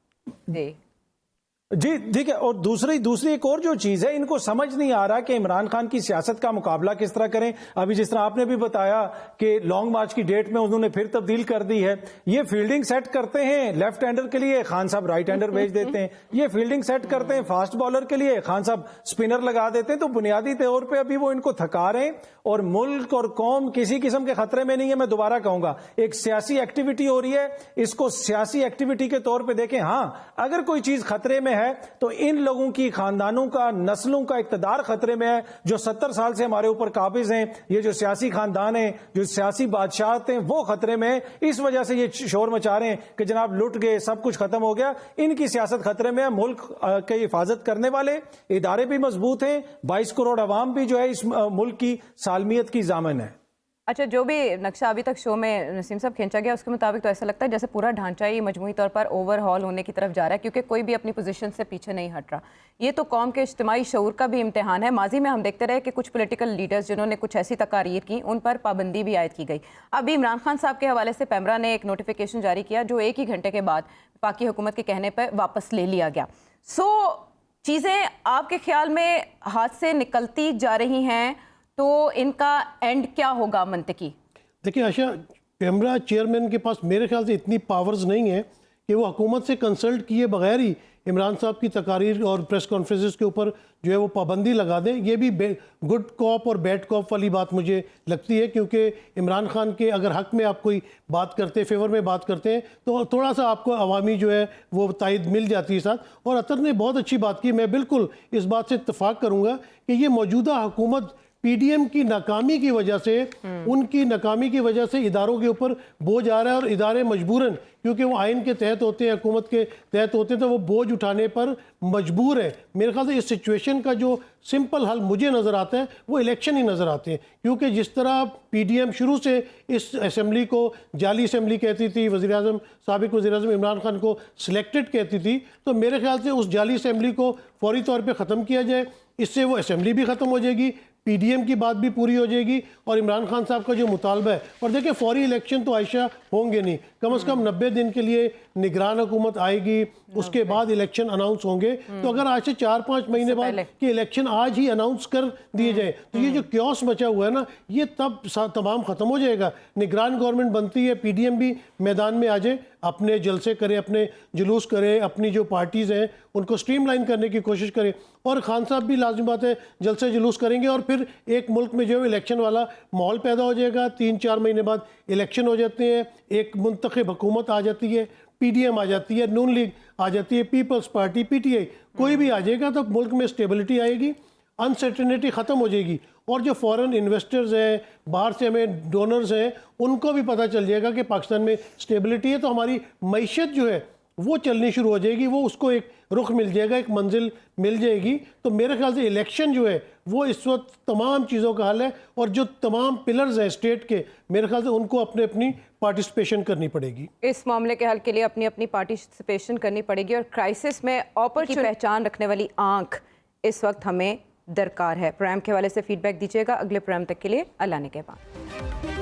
जी, ठीक है। और दूसरी एक और जो चीज है, इनको समझ नहीं आ रहा कि इमरान खान की सियासत का मुकाबला किस तरह करें। अभी जिस तरह आपने भी बताया कि लॉन्ग मार्च की डेट में उन्होंने फिर तब्दील कर दी है। ये फील्डिंग सेट करते हैं लेफ्ट हैंडर के लिए, खान साहब राइट हैंडर भेज देते हैं। ये फील्डिंग सेट करते हैं फास्ट बॉलर के लिए, खान साहब स्पिनर लगा देते हैं। तो बुनियादी तौर पर अभी वो इनको थका रहे हैं और मुल्क और कौम किसी किस्म के खतरे में नहीं है। मैं दोबारा कहूंगा, एक सियासी एक्टिविटी हो रही है, इसको सियासी एक्टिविटी के तौर पर देखें। हाँ, अगर कोई चीज खतरे में है तो इन लोगों की खानदानों का, नस्लों का इक्तदार खतरे में है, जो 70 साल से हमारे ऊपर काबिज हैं। ये जो सियासी खानदान है, जो सियासी बादशाहत हैं, वो खतरे में है। इस वजह से ये शोर मचा रहे हैं कि जनाब लुट गए, सब कुछ खत्म हो गया। इनकी सियासत खतरे में है। मुल्क की हिफाजत करने वाले इदारे भी मजबूत हैं, 22 करोड़ अवाम भी जो है इस मुल्क की सालमियत की जामिन है। अच्छा, जो भी नक्शा अभी तक शो में नसीम साहब खींचा गया उसके मुताबिक तो ऐसा लगता है जैसे पूरा ढांचा ही मजमूई तौर पर ओवरहॉल होने की तरफ जा रहा है, क्योंकि कोई भी अपनी पोजीशन से पीछे नहीं हट रहा। ये तो कौम के इज्तिमाई शऊर का भी इम्तिहान है। माजी में हम देखते रहे कि कुछ पॉलिटिकल लीडर्स जिन्होंने कुछ ऐसी तकारीर की, उन पर पाबंदी भी आयद की गई। अभी इमरान खान साहब के हवाले से पैमरा ने एक नोटिफिकेशन जारी किया जो 1 ही घंटे के बाद पाकी हुकूमत के कहने पर वापस ले लिया गया। चीज़ें आपके ख्याल में हाथ से निकलती जा रही हैं, तो इनका एंड क्या होगा मंतकी? देखिए आशा, पैमरा चेयरमैन के पास मेरे ख्याल से इतनी पावर्स नहीं है कि वो हुकूमत से कंसल्ट किए बगैर ही इमरान साहब की तकारीर और प्रेस कॉन्फ्रेंसेस के ऊपर जो है वो पाबंदी लगा दें। ये भी गुड कॉप और बैड कॉप वाली बात मुझे लगती है, क्योंकि इमरान खान के अगर हक में आप कोई बात करते हैं, फेवर में बात करते हैं, तो थोड़ा सा आपको अवामी जो है वो तायद मिल जाती है साथ। और अतर ने बहुत अच्छी बात की, मैं बिल्कुल इस बात से इत्तफाक करूँगा कि ये मौजूदा हुकूमत PDM की नाकामी की वजह से, उनकी नाकामी की वजह से इदारों के ऊपर बोझ आ रहा है, और इदारे मजबूरन, क्योंकि वो आइन के तहत होते हैं, हुकूमत के तहत होते हैं, तो वो बोझ उठाने पर मजबूर है। मेरे ख्याल से इस सिचुएशन का जो सिंपल हल मुझे नज़र आता है वो इलेक्शन ही नज़र आते हैं, क्योंकि जिस तरह PDM शुरू से इस असम्बली को जाली असम्बली कहती थी, वज़ीर-ए-आज़म साबिक़ वज़ीर-ए-आज़म इमरान खान को सिलेक्टेड कहती थी, तो मेरे ख्याल से उस जाली असम्बली को फौरी तौर पर ख़त्म किया जाए। इससे वो असम्बली भी ख़त्म हो जाएगी, PDM की बात भी पूरी हो जाएगी, और इमरान खान साहब का जो मुतालबा है, और देखिए फौरी इलेक्शन तो आयशा होंगे नहीं, कम से कम 90 दिन के लिए निगरान हुकूमत आएगी, उसके बाद इलेक्शन अनाउंस होंगे। तो अगर आज से 4-5 महीने बाद कि इलेक्शन आज ही अनाउंस कर दिए जाए तो ये जो क्योस मचा हुआ है ना, ये तब तमाम ख़त्म हो जाएगा। निगरान गवर्नमेंट बनती है, PDM भी मैदान में आ जाए, अपने जलसे करे, अपने जुलूस करे, अपनी जो पार्टीज़ हैं उनको स्ट्रीमलाइन करने की कोशिश करे, और खान साहब भी लाजमी बात है जलसे जुलूस करेंगे, और फिर एक मुल्क में जो है इलेक्शन वाला माहौल पैदा हो जाएगा। 3-4 महीने बाद इलेक्शन हो जाते हैं, एक मुंतखब हुकूमत आ जाती है, PDM आ जाती है, नून लीग आ जाती है, पीपल्स पार्टी, PTI, कोई भी आ जाएगा तो मुल्क में स्टेबिलिटी आएगी, अनसर्टेनिटी ख़त्म हो जाएगी। और जो फॉरेन इन्वेस्टर्स हैं, बाहर से हमें डोनर्स हैं, उनको भी पता चल जाएगा कि पाकिस्तान में स्टेबिलिटी है, तो हमारी मईशत जो है वो चलनी शुरू हो जाएगी, वो उसको एक रुख मिल जाएगा, एक मंजिल मिल जाएगी। तो मेरे ख्याल से इलेक्शन जो है वो इस वक्त तमाम चीज़ों का हल है, और जो तमाम पिलर्स हैं स्टेट के, मेरे ख्याल से उनको अपने अपनी पार्टिसिपेशन करनी पड़ेगी। इस मामले के हल के लिए अपनी अपनी पार्टिसिपेशन करनी पड़ेगी, और क्राइसिस में अपॉर्चुनिटी की पहचान रखने वाली आंख इस वक्त हमें दरकार है। प्रोग्राम के हवाले से फीडबैक दीजिएगा। अगले प्रोग्राम तक के लिए अल्लाह ने के बाद।